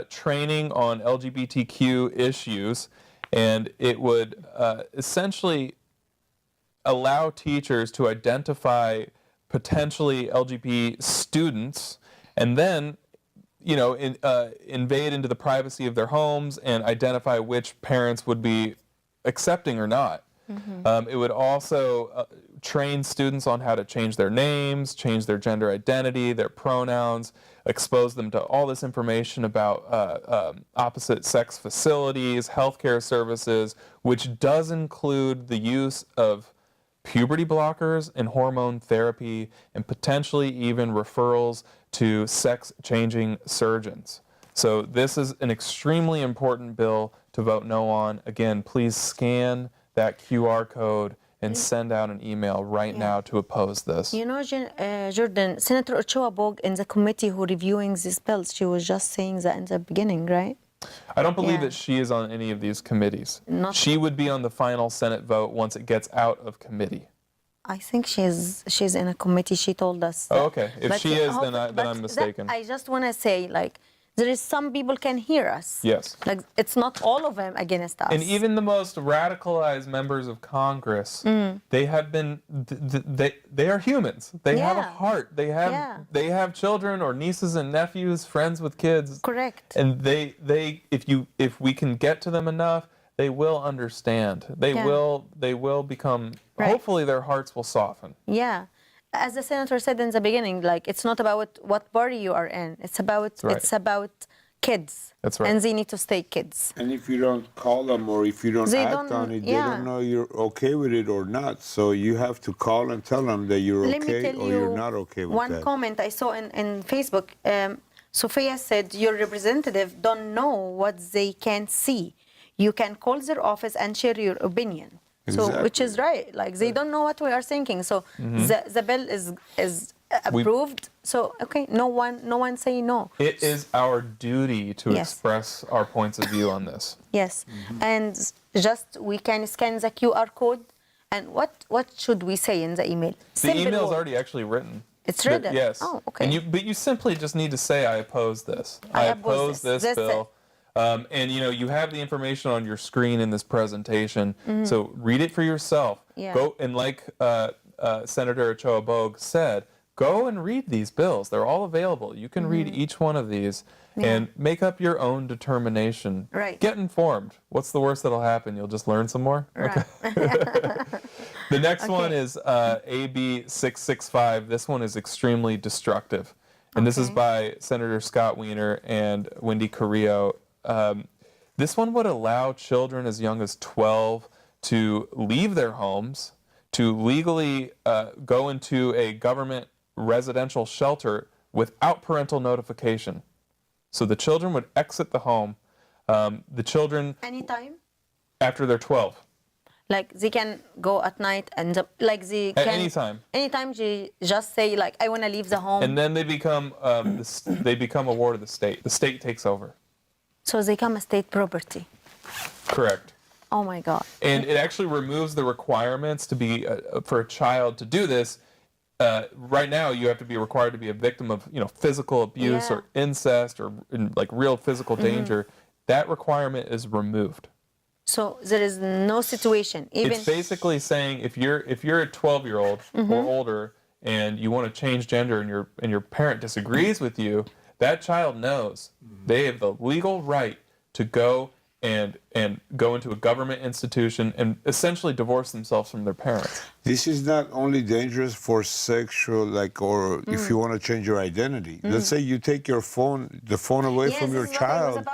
training on LGBTQ issues, and it would essentially allow teachers to identify potentially LGBT students and then, you know, invade into the privacy of their homes and identify which parents would be accepting or not. It would also train students on how to change their names, change their gender identity, their pronouns, expose them to all this information about opposite sex facilities, healthcare services, which does include the use of puberty blockers and hormone therapy, and potentially even referrals to sex-changing surgeons. So this is an extremely important bill to vote no on. Again, please scan that QR code and send out an email right now to oppose this. You know, Jordan, Senator Ochoa Bog in the committee who reviewing these bills, she was just saying that in the beginning, right? I don't believe that she is on any of these committees. She would be on the final Senate vote once it gets out of committee. I think she's in a committee. She told us. Oh, okay. If she is, then I'm mistaken. I just want to say, like, there is some people can hear us. Yes. Like, it's not all of them against us. And even the most radicalized members of Congress, they have been, they are humans. They have a heart. They have children or nieces and nephews, friends with kids. Correct. And if we can get to them enough, they will understand. They will become, hopefully their hearts will soften. Yeah. As the senator said in the beginning, like, it's not about what party you are in. It's about kids. That's right. And they need to stay kids. And if you don't call them or if you don't act on it, they don't know you're okay with it or not. So you have to call and tell them that you're okay or you're not okay with that. One comment I saw in Facebook, Sophia said, your representative don't know what they can see. You can call their office and share your opinion. Exactly. So, which is right. Like, they don't know what we are thinking. So the bill is approved. So, okay, no one say no. It is our duty to express our points of view on this. Yes. And just we can scan the QR code. And what should we say in the email? The email is already actually written. It's written? Yes. Oh, okay. But you simply just need to say, I oppose this. I oppose this bill. And you have the information on your screen in this presentation, so read it for yourself. Yeah. Go and, like Senator Ochoa Bog said, go and read these bills. They're all available. You can read each one of these and make up your own determination. Right. Get informed. What's the worst that'll happen? You'll just learn some more? Right. Okay. The next one is AB 665. This one is extremely destructive. And this is by Senator Scott Wiener and Wendy Carrillo. This one would allow children as young as 12 to leave their homes, to legally go into a government residential shelter without parental notification. So the children would exit the home. The children... Anytime? After they're 12. Like they can go at night and like they can... At any time. Anytime they just say like, I want to leave the home. And then they become a ward of the state. The state takes over. So they become a state property. Correct. Oh my God. And it actually removes the requirements to be for a child to do this. Right now, you have to be required to be a victim of physical abuse or incest or like real physical danger. That requirement is removed. So there is no situation. Even it's basically saying if you're a 12-year-old or older and you want to change gender and your parent disagrees with you, that child knows they have the legal right to go and go into a government institution and essentially divorce themselves from their parents. This is not only dangerous for sexual, or if you want to change your identity. Let's say you take the phone away from your child,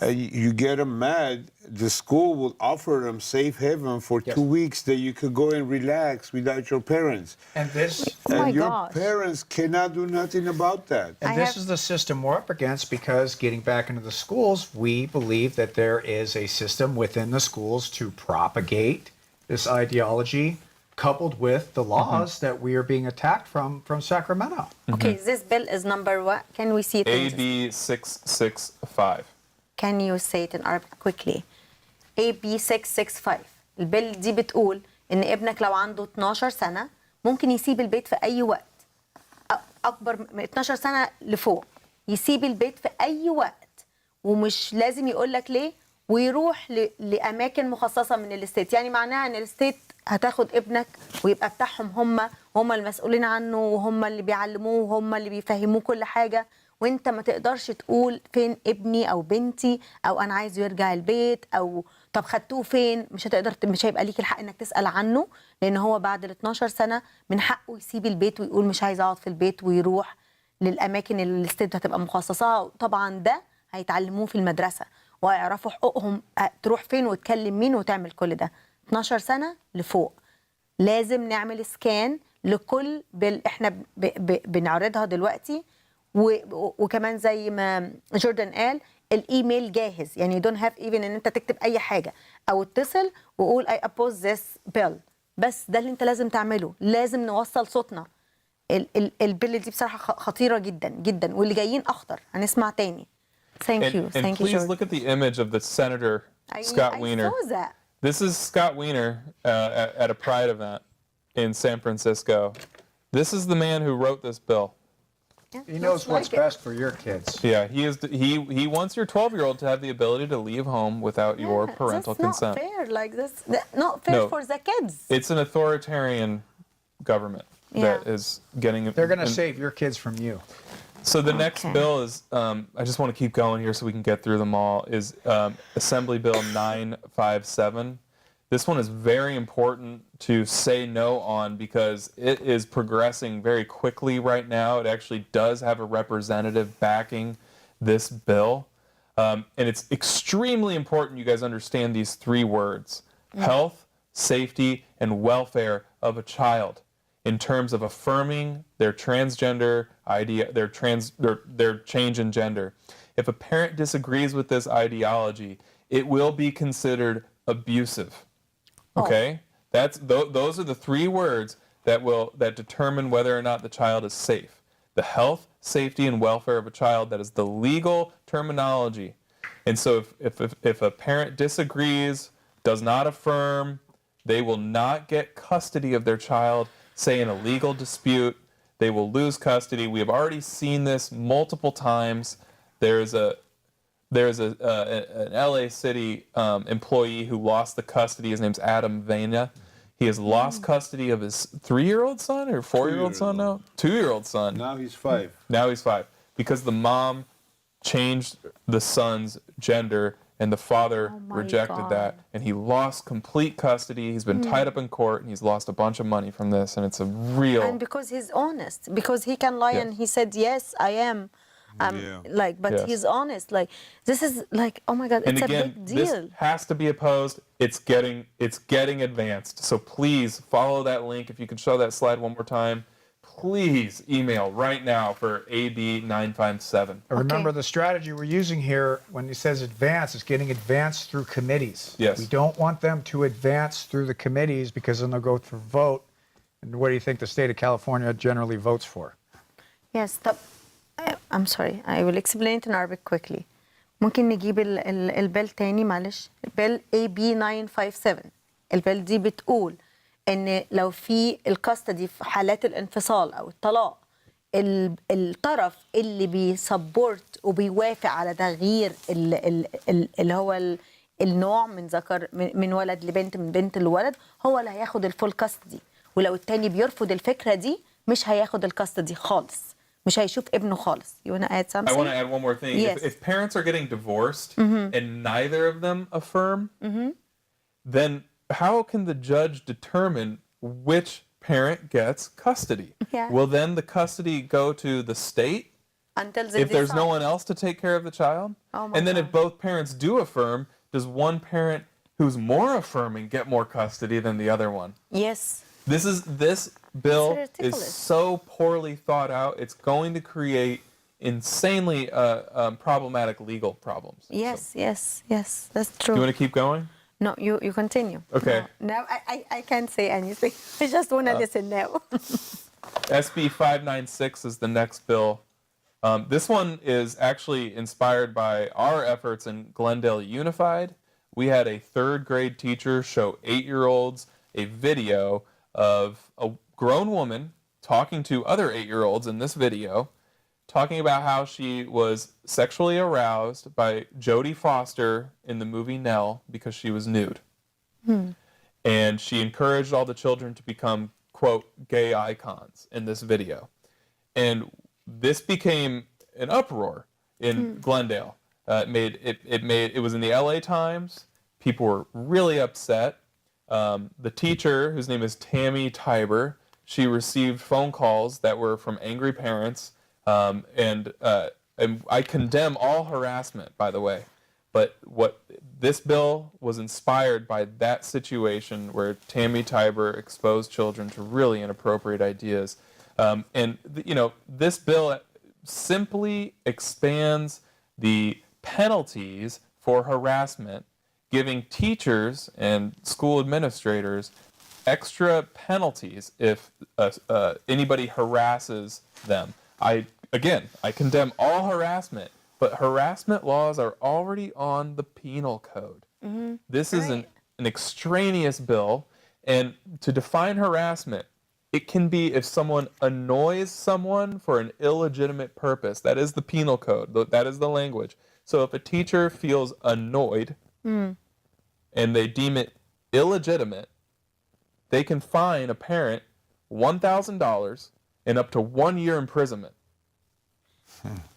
you get them mad. The school will offer them safe haven for 2 weeks that you could go and relax without your parents. And this, your parents cannot do nothing about that. And this is the system we're up against because getting back into the schools, we believe that there is a system within the schools to propagate this ideology, coupled with the laws that we are being attacked from Sacramento. Okay, this bill is number what? Can we see it? AB 665. Can you say it in Arabic quickly? AB 665. البيل دي بتقول إن ابنك لو عنده 12 سنة ممكن يسيب البيت في أي وقت. أكبر من 12 سنة لفوق يسيب البيت في أي وقت ومش لازم يقول لك ليه ويروح لأماكن مخصصة من الستيت. يعني معناها إن الستيت هتاخد ابنك ويبقى بتاعهم هم المسؤولين عنه وهم اللي بيعلموه وهم اللي بيفهموه كل حاجة، وانت ما تقدرش تقول فين ابني او بنتي او انا عايزه يرجع البيت او طب خدتوه فين. مش هيبقى ليك الحق انك تسأل عنه لان هو بعد ال 12 سنة من حقه يسيب البيت ويقول مش عايز اقعد في البيت ويروح للاماكن اللي الستيت هتبقى مخصصة. طبعا ده هيتعلموه في المدرسة ويعرفوا حقوقهم تروح فين وتكلم مين وتعمل كل ده. 12 سنة لفوق لازم نعمل سكان لكل احنا بنعرضها دلوقتي. وكمان زي ما جوردن قال الايميل جاهز، يعني don't have even ان انت تكتب اي حاجه او اتصل وقول I oppose this bill. بس ده اللي انت لازم تعمله، لازم نوصل صوتنا. البيل دي بصراحه خطيره جدا جدا واللي جايين اخطر. هنسمع تاني. Thank you. And Thank you, please look at the image of the Senator Scott Wiener. I saw that. This is Scott Wiener at a Pride event in San Francisco. This is the man who wrote this bill. He knows what's best for your kids. Yeah, he wants your 12-year-old to have the ability to leave home without your parental consent. That's not fair. Like this, not fair for the kids. It's an authoritarian government that is getting. They're going to save your kids from you. So the next bill is, I just want to keep going here so we can get through them all, is Assembly Bill 957. This one is very important to say no on because it is progressing very quickly right now. It actually does have a representative backing this bill. And it's extremely important you guys understand these three words: health, safety, and welfare of a child in terms of affirming their transgender idea, their change in gender. If a parent disagrees with this ideology, it will be considered abusive. Okay, those are the three words that determine whether or not the child is safe. The health, safety, and welfare of a child, that is the legal terminology. And so if a parent disagrees, does not affirm, they will not get custody of their child. Say in a legal dispute, they will lose custody. We have already seen this multiple times. There's an LA City employee who lost the custody. His name's Adam Vena. He has lost custody of his 3-year-old son or 4-year-old son now? 2-year-old son. Now he's 5. Now he's 5. Because the mom changed the son's gender and the father my rejected God. that, and he lost complete custody. He's been tied up in court, and he's lost a bunch of money from this, and it's a real... And because he's honest, because he can lie and he said, yes, I am. Like, but Yes. he's honest. Like, this is like, oh my God, And it's again, a big deal. this has to be opposed. It's getting advanced. So please follow that link. If you could show that slide one more time, please email right now for AB957. Remember, the strategy we're using here, when it says advance, it's getting advanced through committees. Yes. We don't want them to advance through the committees because then they'll go through vote. And what do you think the state of California generally votes for? Yes, I'm sorry. I will explain it in Arabic quickly. ممكن نجيب البيل تاني معلش. البيل AB957. البيل دي بتقول ان لو في الكاستدي في حالات الانفصال او الطلاق، الطرف اللي بيسبورت وبيوافق على تغيير اللي هو النوع من ذكر من ولد لبنت، من بنت لولد، هو اللي هياخد الفول كاستدي. ولو التاني بيرفض الفكرة دي مش هياخد الكاستدي خالص، مش هيشوف ابنه خالص. You want to add something? I want to add one more thing. Yes. If parents are getting divorced and neither of them affirm, then how can the judge determine which parent gets custody? Yeah. Will then the custody go to the state Until they if there's no decide. one else to take care of the child? Oh my And then God. if both parents do affirm, does one parent who's more affirming get more custody than the other one? Yes. This bill is ridiculous. so poorly thought out. It's going to create insanely problematic legal problems. Yes, yes, yes. That's true. Do you want to keep going? No, you continue. Okay. No, I can't say anything. I just want to listen now. SB 596 is the next bill. This one is actually inspired by our efforts in Glendale Unified. We had a third grade teacher show 8-year-olds a video of a grown woman talking to other 8-year-olds in this video, talking about how she was sexually aroused by Jodie Foster in the movie Nell because she was nude. And she encouraged all the children to become, quote, gay icons in this video. And this became an uproar in Glendale. It was in the LA Times. People were really upset. The teacher, whose name is Tammy Tiber, she received phone calls that were from angry parents. And I condemn all harassment, by the way. But what this bill was inspired by that situation where Tammy Tiber exposed children to really inappropriate ideas. This bill simply expands the penalties for harassment, giving teachers and school administrators extra penalties if anybody harasses them. I condemn all harassment, but harassment laws are already on the penal code. This is an extraneous bill, and to define harassment, it can be if someone annoys someone for an illegitimate purpose. That is the penal code. That is the language. So if a teacher feels annoyed and they deem it illegitimate, they can fine a parent $1,000 and up to 1 year imprisonment.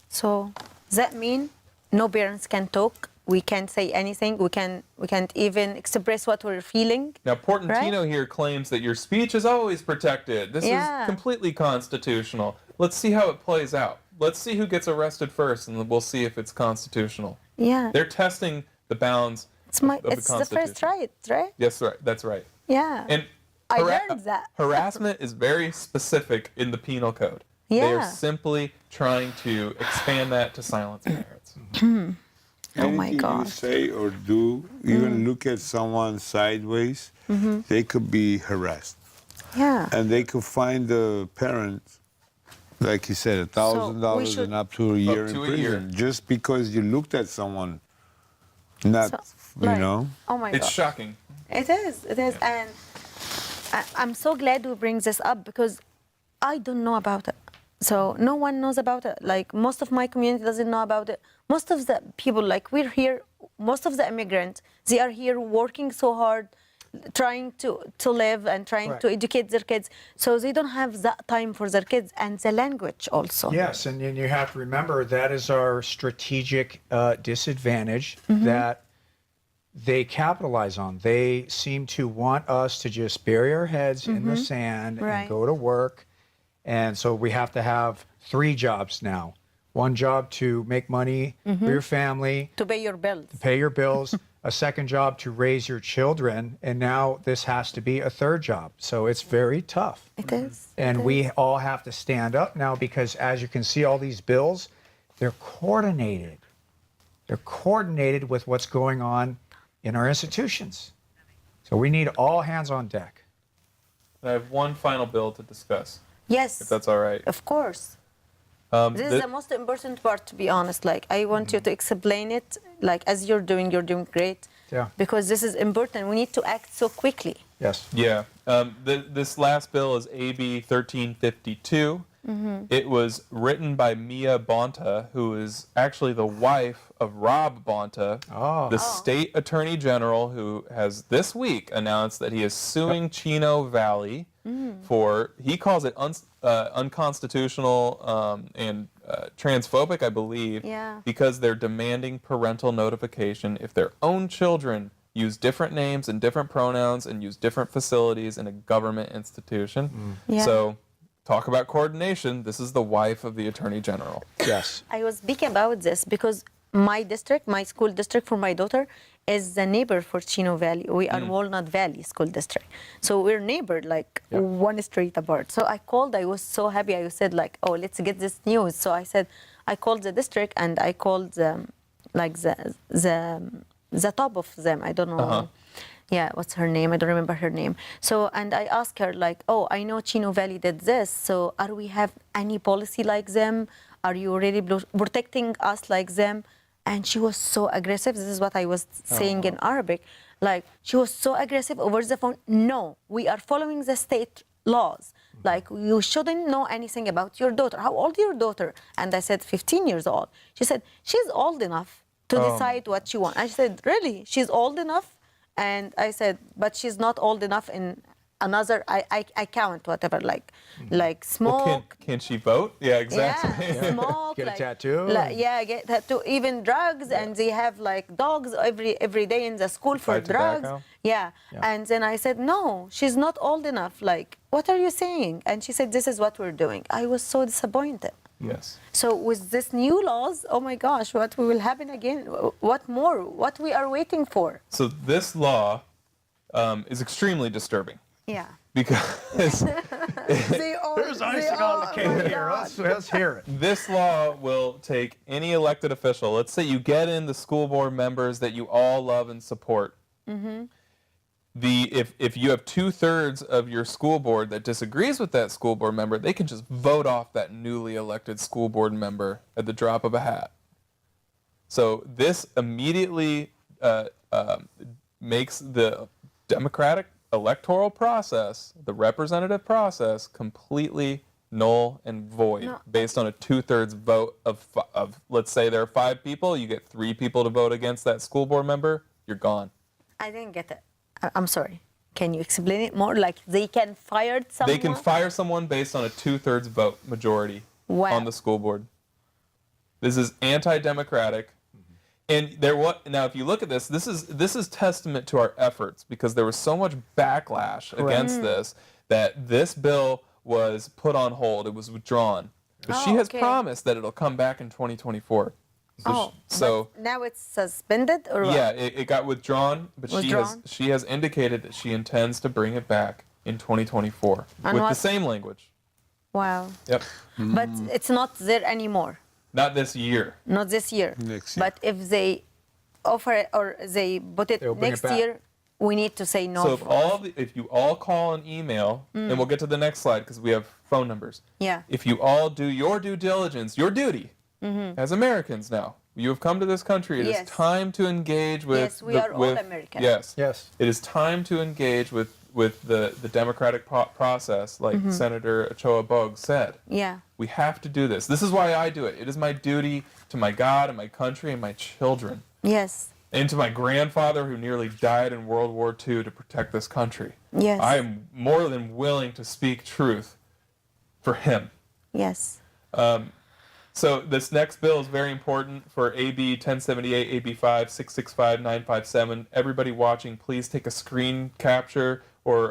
So does that mean no parents can talk? We can't say anything. We can't even express what we're feeling. Now, Portantino here claims that your speech is always protected. This Yeah. is completely constitutional. Let's see how it plays out. Let's see who gets arrested first, and we'll see if it's constitutional. Yeah. They're testing the bounds It's of the the Constitution. first right, right? Yes, right. That's right. Yeah. And I learned that. harassment is very specific in the penal code. They are Yeah. simply trying to expand that to silence parents. Oh my Anything God. you say or do, even look at someone sideways, they could be harassed. Yeah. And they could find the parent, like you said, $1,000 should- and up to a year to in a year. prison, just because you looked at someone, not, Oh my It's God. shocking. It is. And I'm so glad we bring this up because I don't know about it. So no one knows about it. Like most of my community doesn't know about it. Most of the people, like we're here, most of the immigrants, they are here working so hard, trying to live and trying to educate their kids. So they don't have that time for their kids and the language also. Yes, and you have to remember that is our strategic disadvantage, that they capitalize on. They seem to want us to just bury our heads in the sand Right. and go to work. And so we have to have 3 jobs now. One job to make money for your family, To pay your bills. pay your bills, a second job to raise your children, and now this has to be a 3rd job. So it's very tough. It is. And we all have to stand up now because, as you can see, all these bills, they're coordinated. They're coordinated with what's going on in our institutions. So we need all hands on deck. I have one final bill to discuss, Yes. if that's all right. Of course. This is the most important part, to be honest. Like, I want you to explain it, like, as you're doing great. Yeah. Because this is important. We need to act so quickly. Yes. Yeah. This last bill is AB 1352. It was written by Mia Bonta, who is actually the wife of Rob Bonta, the state attorney general, who has this week announced that he is suing Chino Valley for, he calls it unconstitutional and transphobic, I believe, Yeah. because they're demanding parental notification if their own children use different names and different pronouns and use different facilities in a government institution. Yeah. So, talk about coordination. This is the wife of the Attorney General. Yes. I was speaking about this because my district, my school district for my daughter, is the neighbor for Chino Valley. We are Walnut Valley School District. So we're neighbored, like one street apart. So I called, I was so happy. I said, like, oh, let's get this news. So I said, I called the district and I called like the top of them. I don't know. Yeah, what's her name? I don't remember her name. So, and I asked her, like, oh, I know Chino Valley did this. So are we have any policy like them? Are you already protecting us like them? And she was so aggressive. This is what I was saying in Arabic. Like, she was so aggressive over the phone. No, we are following the state laws. Like, you shouldn't know anything about your daughter. How old is your daughter? And I said, 15 years old. She said, she's old enough to decide what she wants. I said, really? She's old enough? And I said, but she's not old enough in another, I count whatever, like smoke. Well, can she vote? Yeah, exactly. Yeah, smoke. Get a tattoo. Yeah, get tattoo. Even drugs, and they have like dogs every day in the school for Buy drugs. tobacco. Yeah. And then I said, no, she's not old enough. Like, what are you saying? And she said, this is what we're doing. I was so disappointed. Yes. So with this new laws, oh my gosh, what will happen again? What more? What we are waiting for? So this law is extremely disturbing Yeah. because There's icing on the cake here. Let's hear it. this law will take any elected official. Let's say you get in the school board members that you all love and support. If you have 2/3 of your school board that disagrees with that school board member, they can just vote off that newly elected school board member at the drop of a hat. So this immediately makes the democratic electoral process, the representative process, completely null and void based on a 2/3 vote of let's say there are 5 people, you get 3 people to vote against that school board member, you're gone. I didn't get it. I'm sorry. Can you explain it more? Like, they can fire someone? They can fire someone based on a 2/3 vote majority on the school board. This is anti-democratic. And now, if you look at this is testament to our efforts, because there was so much backlash against this that this bill was put on hold. It was withdrawn. But she has promised that it'll come back in 2024. So but now it's suspended or what? yeah, it got withdrawn, but she has indicated that she intends to bring it back in 2024 with the same language. Wow. Yep. But it's not there anymore. Not this year. Not this year. Next year. But if they offer it or they put it They'll bring next it back. year, we need to say no. So if you all call and email, and we'll get to the next slide because we have phone numbers. Yeah. If you all do your due diligence, your duty as Americans now, you have come to this country. It is time to engage with. Yes, we are all Americans. Yes. Yes. It is time to engage with the democratic process, like Senator Ochoa Boggs said. Yeah. We have to do this. This is why I do it. It is my duty to my God and my country and my children. Yes. And to my grandfather who nearly died in World War II to protect this country. Yes. I am more than willing to speak truth for him. Yes. So this next bill is very important for AB 1078, AB 5, 665, 957. Everybody watching, please take a screen capture or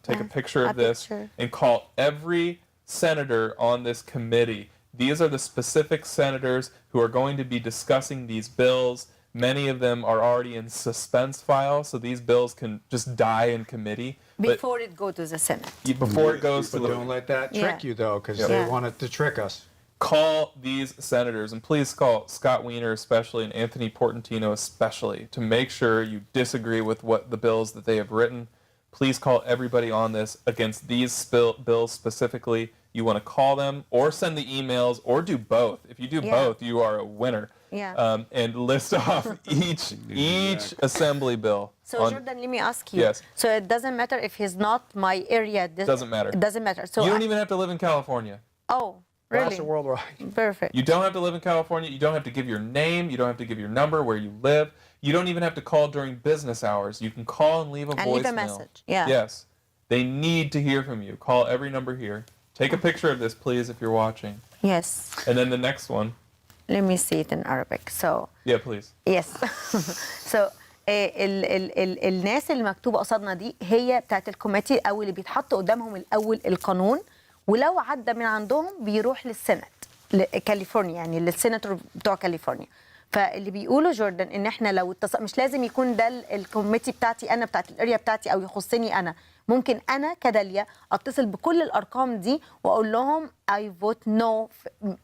take a picture of this and call every senator on this committee. These are the specific senators who are going to be discussing these bills. Many of them are already in suspense file, so these bills can just die in committee. Before it goes to the Senate. Before it goes to the... Don't let that trick you, though, because they wanted to trick us. Call these senators, and please call Scott Wiener especially and Anthony Portantino especially to make sure you disagree with what the bills that they have written. Please call everybody on this against these bills specifically. You want to call them or send the emails or do both. If you do both, you are a winner. And list off each assembly bill. So Jordan, let me ask you. Yes. So it doesn't matter if he's not my area. Doesn't matter. It doesn't matter. So you don't even have to live in California. Oh, really? Across the worldwide. Perfect. You don't have to live in California. You don't have to give your name. You don't have to give your number, where you live. You don't even have to call during business hours. You can call and leave a voicemail. And leave a message. Yeah. Yes. They need to hear from you. Call every number here. Take a picture of this, please, if you're watching. Yes. And then the next one. Let me see it in Arabic. So. Yeah, please. Yes. So الناس اللي مكتوبة قصادنا دي هي بتاعت الكوميتي أو اللي بيتحط قدامهم الأول القانون، ولو عدى من عندهم بيروح للسنت كاليفورنيا، يعني للسيناتور بتوع كاليفورنيا. فاللي بيقوله جوردن ان احنا لو مش لازم يكون ده الكوميتي بتاعتي انا، بتاعت الاريا بتاعتي او يخصني انا. ممكن انا كداليا اتصل بكل الارقام دي واقول لهم I vote no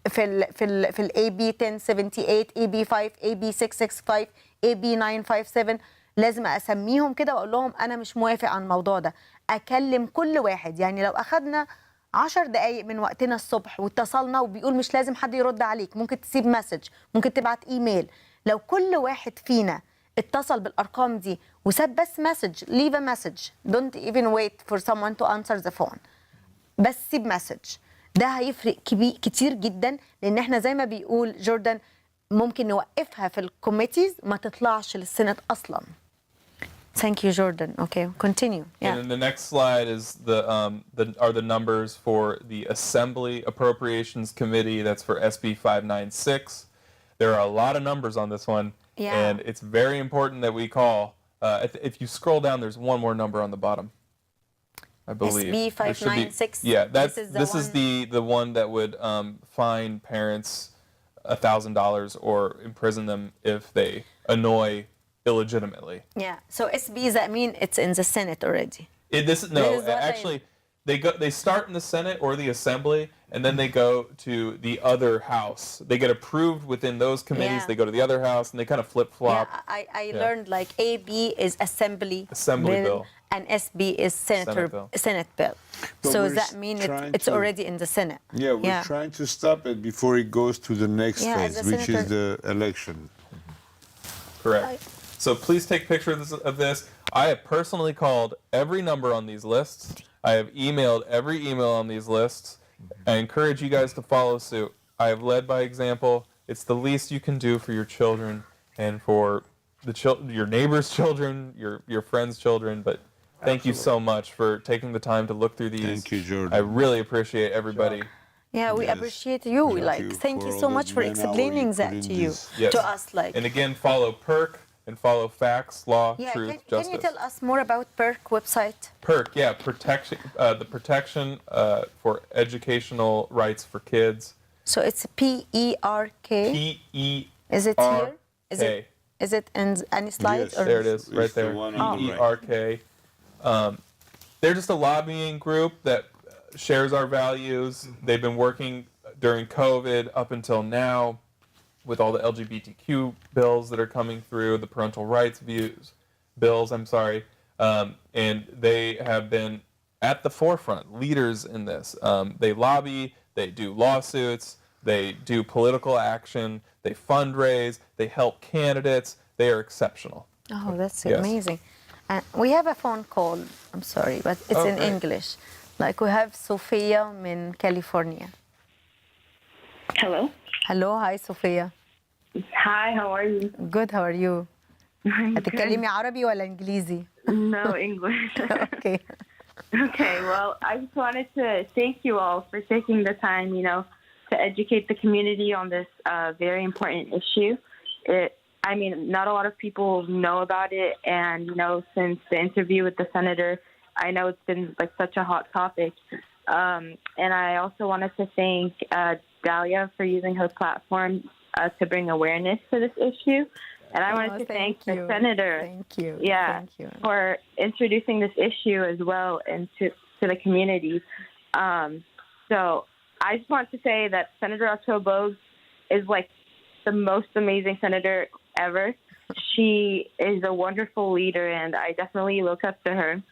في ال AB 1078 AB 5 AB 665 AB 957. لازم اسميهم كده واقول لهم انا مش موافق على الموضوع ده. اكلم كل واحد، يعني لو اخدنا 10 دقايق من وقتنا الصبح واتصلنا وبيقول مش لازم حد يرد عليك، ممكن تسيب مسج، ممكن تبعت ايميل. لو كل واحد فينا اتصل بالارقام دي وساب بس مسج، leave a message, don't even wait for someone to answer the phone، بس سيب مسج. ده هيفرق كتير جدا، لان احنا زي ما بيقول جوردن ممكن نوقفها في الكوميتيز ما تطلعش للسنت اصلا. Thank you, Jordan. Okay, continue. Yeah. And then the next slide is the numbers for the Assembly Appropriations Committee. That's for SB 596. There are a lot of numbers on this one, and it's very important that we call. If you scroll down, there's one more number on the bottom, I believe. SB 596. Yeah, this is the one that would fine parents $1,000 or imprison them if they annoy illegitimately. Yeah. So SB, does that mean it's in the Senate already? Actually, they start in the Senate or the Assembly, and then they go to the other house. They get approved within those committees. They go to the other house, and they kind of flip-flop. I learned like AB is Assembly bill, and SB is Senate bill. But so does that mean it's already in the Senate? Yeah, we're trying to stop it before it goes to the next phase, which is the election. Correct. So please take pictures of this. I have personally called every number on these lists. I have emailed every email on these lists. I encourage you guys to follow suit. I have led by example. It's the least you can do for your children and for your neighbors' children, your friends' children. But thank you so much for taking the time to look through these. Thank you, Jordan. I really appreciate everybody. Yeah, we appreciate you. Thank you so much for explaining that to you, to us. And again, follow PERC. And follow facts, law, truth, justice. Can you tell us more about PERC website? PERC, the protection for educational rights for kids. So it's PERK. Is it here? Is it in any slide? Yes, or? There it is, right there. PERK. They're just a lobbying group that shares our values. They've been working during COVID up until now, with all the LGBTQ bills that are coming through, the parental rights bills, and they have been at the forefront, leaders in this. They lobby, they do lawsuits, they do political action, they fundraise, they help candidates. They are exceptional. Oh, that's amazing. We have a phone call, I'm sorry, but it's in English. Like we have Sophia in California. Hello. Hello, hi Sophia. Hi, how are you? Good, how are you? هتتكلمي عربي ولا إنجليزي? No, English. Okay. Okay, well, I just wanted to thank you all for taking the time, to educate the community on this very important issue. I mean, not a lot of people know about it, and since the interview with the senator, I know it's been like such a hot topic. And I also wanted to thank Dahlia for using her platform to bring awareness to this issue. And I wanted to thank the senator. Thank you. Yeah, Thank you. for introducing this issue as well into the community. So I just want to say that Senator Arturo is like the most amazing senator ever. She is a wonderful leader, and I definitely look up to her.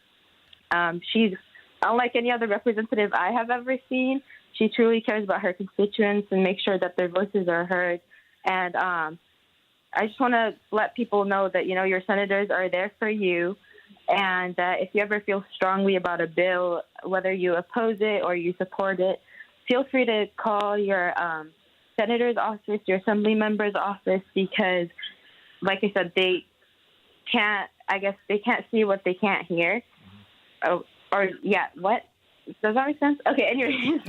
She's unlike any other representative I have ever seen. She truly cares about her constituents and makes sure that their voices are heard. And I just want to let people know that, your senators are there for you. And if you ever feel strongly about a bill, whether you oppose it or you support it, feel free to call your senator's office, your assembly member's office, because, like I said, they can't see what they can't hear. What? Does that make sense? Okay, anyways.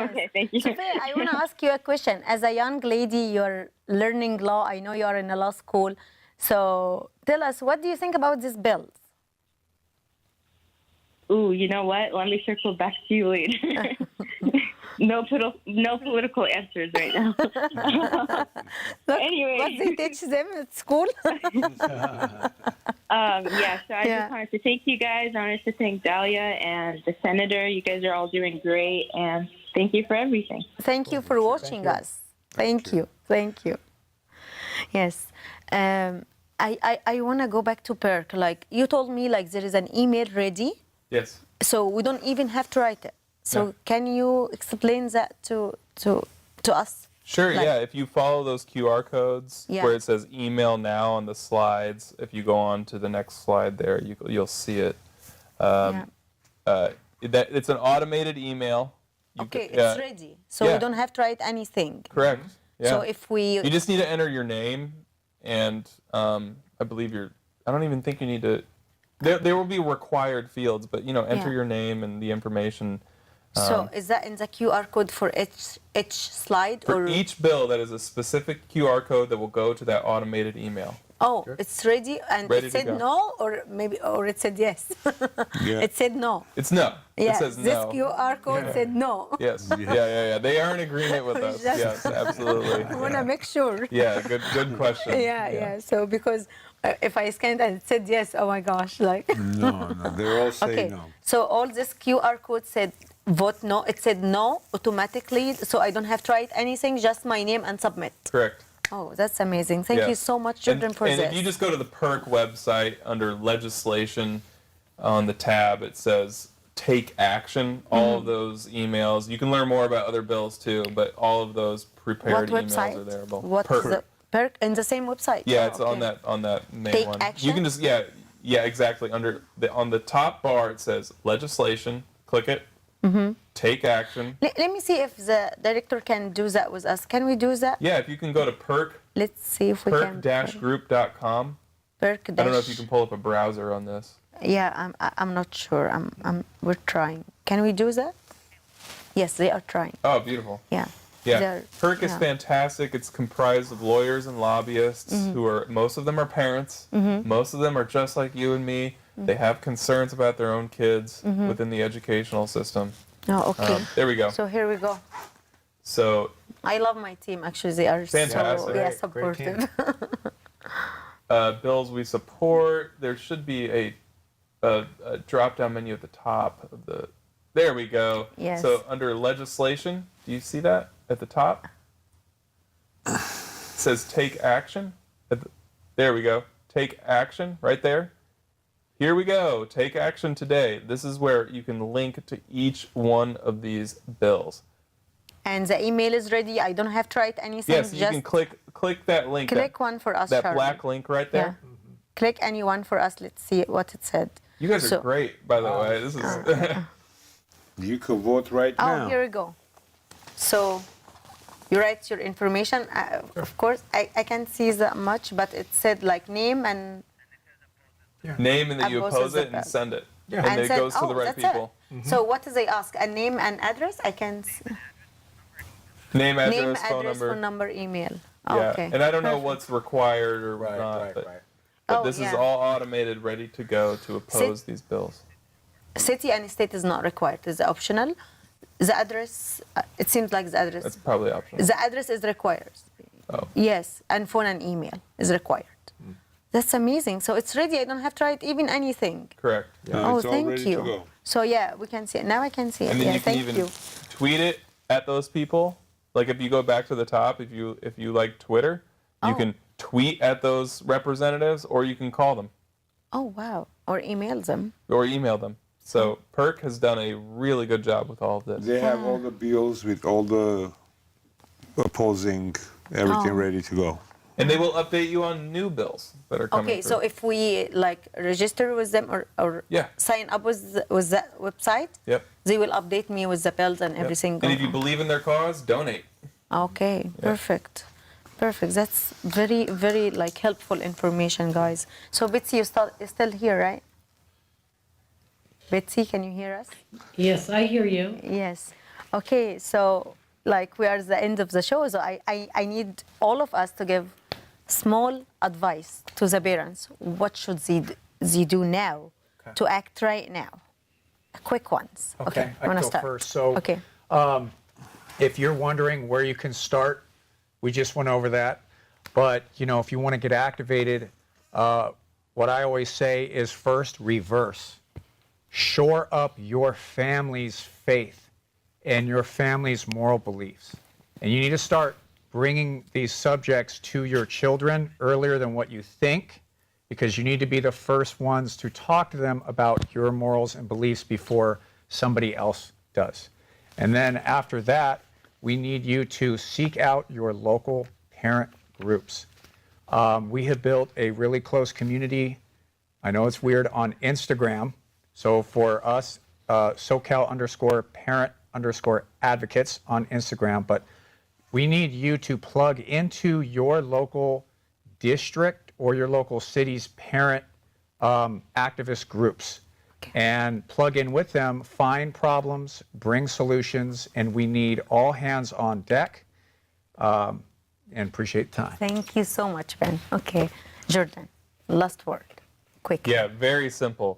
Okay, thank you. Sophia, I want to ask you a question. As a young lady, you're learning law. I know you're in a law school. So tell us, what do you think about this bill? Ooh, you know what? Let me circle back to you later. No political answers right now. Look, anyway. what they teach them at school? So I just wanted to thank you guys. I wanted to thank Dahlia and the senator. You guys are all doing great, and thank you for everything. Thank you for watching us. Thank you. Thank you. Yes. I want to go back to Perk. Like, you told me, like, there is an email ready. Yes. So we don't even have to write it. So can you explain that to us? Sure, Like, yeah. If you follow those QR codes where it says email now on the slides, if you go on to the next slide there, you'll see it. It's an automated email. It's ready. So we don't have to write anything. Correct. Yeah. So if we... You just need to enter your name, and I believe I don't even think you need to... There will be required fields, but, enter your name and the information. So is that in the QR code for each slide? For each bill, that is a specific QR code that will go to that automated email. Oh, it's ready, and Ready it said no, or it said yes. It said no. It's no. Yes, it says no. this QR code said no. Yes. Yeah. They are in agreement with us. Yes, absolutely. I want to make sure. Yeah, good question. Yeah. So because if I scanned and it said yes, oh my gosh, like. No, they're all saying no. So all this QR code said vote no. It said no automatically, so I don't have to write anything, just my name and submit. Correct. Oh, that's amazing. Thank you so much, Jordan, for this. And if you just go to the PERC website under legislation on the tab, it says take action. All of those emails. You can learn more about other bills too, but all of those prepared emails are there. What PERC? PERC in the same website? Yeah, it's on that main take one. Action? You can just exactly. On the top bar it says legislation. Click it. Take action. Let me see if the director can do that with us. Can we do that? Yeah, if you can go to PERC. Let's see if we can. PERC-group.com. PERC. I don't know if you can pull up a browser on this. Yeah, I'm not sure. We're trying. Can we do that? Yes, they are trying. Oh, beautiful. Yeah. Yeah. PERC is fantastic. It's comprised of lawyers and lobbyists most of them are parents. Most of them are just like you and me. They have concerns about their own kids within the educational system. Oh, okay. There we go. So here we go. So I love my team. Actually, they are fantastic. so supportive. Bills we support. There should be a drop-down menu at the top of the. There we go. Yes. So under legislation, do you see that at the top? It says take action. There we go. Take action right there. Here we go. Take action today. This is where you can link to each one of these bills. And the email is ready. I don't have to write anything. Yes, you can click that link. Click one for us, that Shahri. black link right there. Yeah. Click any one for us. Let's see what it said. You guys are great, by the way. This is. You could vote right now. Oh, here we go. So you write your information. Of course, I can't see that much, but it said like name and. Name, and then you oppose it and send it. Yeah. And it goes to the right people. So what does they ask? A name and address? I can see. Name, address, Name, phone address, number. phone number, email. Yeah. Okay. And I don't know Perfect. what's required or not, but Oh, this is yeah. all automated, ready to go to oppose these bills. City and state is not required. It's optional. The address, it seems like the address. That's probably optional. The address is required. Oh. Yes, and phone and email is required. That's amazing. So it's ready. I don't have to write even anything. Correct. Oh, it's all thank ready to you. go. So yeah, we can see it. Now I can see it. And then Yeah, you can thank even you. tweet it at those people. Like if you go back to the top, if you like Twitter, you Oh. can tweet at those representatives or you can call them Oh, wow. Or email them. or email them. So PERC has done a really good job with all of this. They have all the bills with all the opposing, everything Oh. ready to go. And they will update you on new bills that are coming Okay, so through. if we like register with them or Yeah. sign up with that website, Yep. they will update me with the bills and Yep. everything. And if you going on. believe in their cause, donate. Okay, perfect. Perfect. That's very, very like helpful information, guys. So Betsy, you're still here, right? Betsy, can you hear us? Yes, I hear you. Yes. Okay, so like we are at the end of the show, so I need all of us to give small advice to the parents. What should they do now to act right now? Quick ones. Okay, I wanna can go start. first. So, Okay. if you're wondering where you can start, we just went over that. But, you know, if you want to get activated, what I always say is first reverse. Shore up your family's faith and your family's moral beliefs. And you need to start bringing these subjects to your children earlier than what you think, because you need to be the first ones to talk to them about your morals and beliefs before somebody else does. And then after that, we need you to seek out your local parent groups. We have built a really close community. I know it's weird, on Instagram. So for us, SoCal_parent_advocates on Instagram, but we need you to plug into your local district or your local city's parent activist groups and plug in with them, find problems, bring solutions, and we need all hands on deck. And appreciate the time. Thank you so much, Ben. Okay. Jordan, last word. Quick. Yeah, very simple.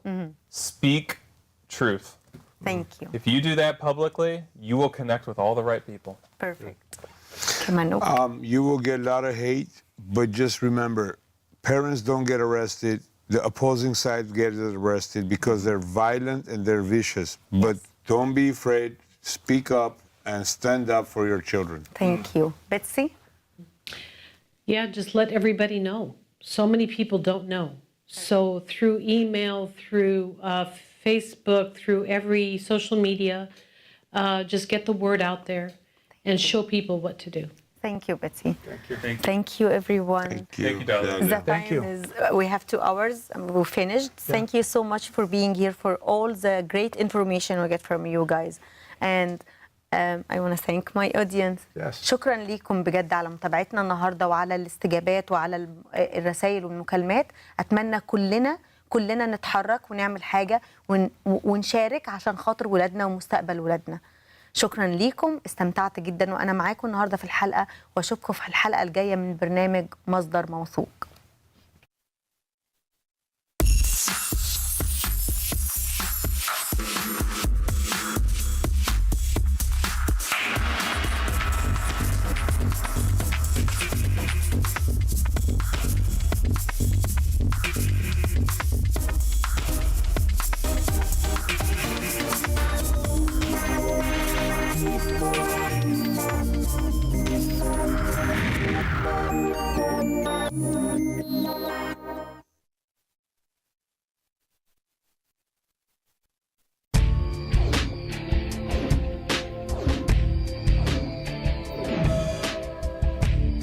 Speak truth. Thank you. If you do that publicly, you will connect with all the right people. Perfect. Okay, Manuk. You will get a lot of hate, but just remember, parents don't get arrested. The opposing side gets arrested because they're violent and they're vicious. But don't be afraid. Speak up and stand up for your children. Thank you. Betsy? Yeah, just let everybody know. So many people don't know. So through email, through Facebook, through every social media, just get the word out there and show people what to do. Thank you, Betsy. Thank you. Thank you, everyone. Thank you. Thank you, Daliah. The Thank time you. is, we have 2 hours and we're finished. Thank you so much for being here, for all the great information we get from you guys. And I want to thank my audience. Yes. شكرا ليكم بجد على متابعتنا النهارده وعلى الاستجابات وعلى الرسائل والمكالمات. اتمنى كلنا نتحرك ونعمل حاجه ونشارك عشان خاطر ولادنا ومستقبل ولادنا. شكرا ليكم، استمتعت جدا وانا معاكم النهارده في الحلقه، واشوفكم في الحلقه الجايه من برنامج مصدر موثوق.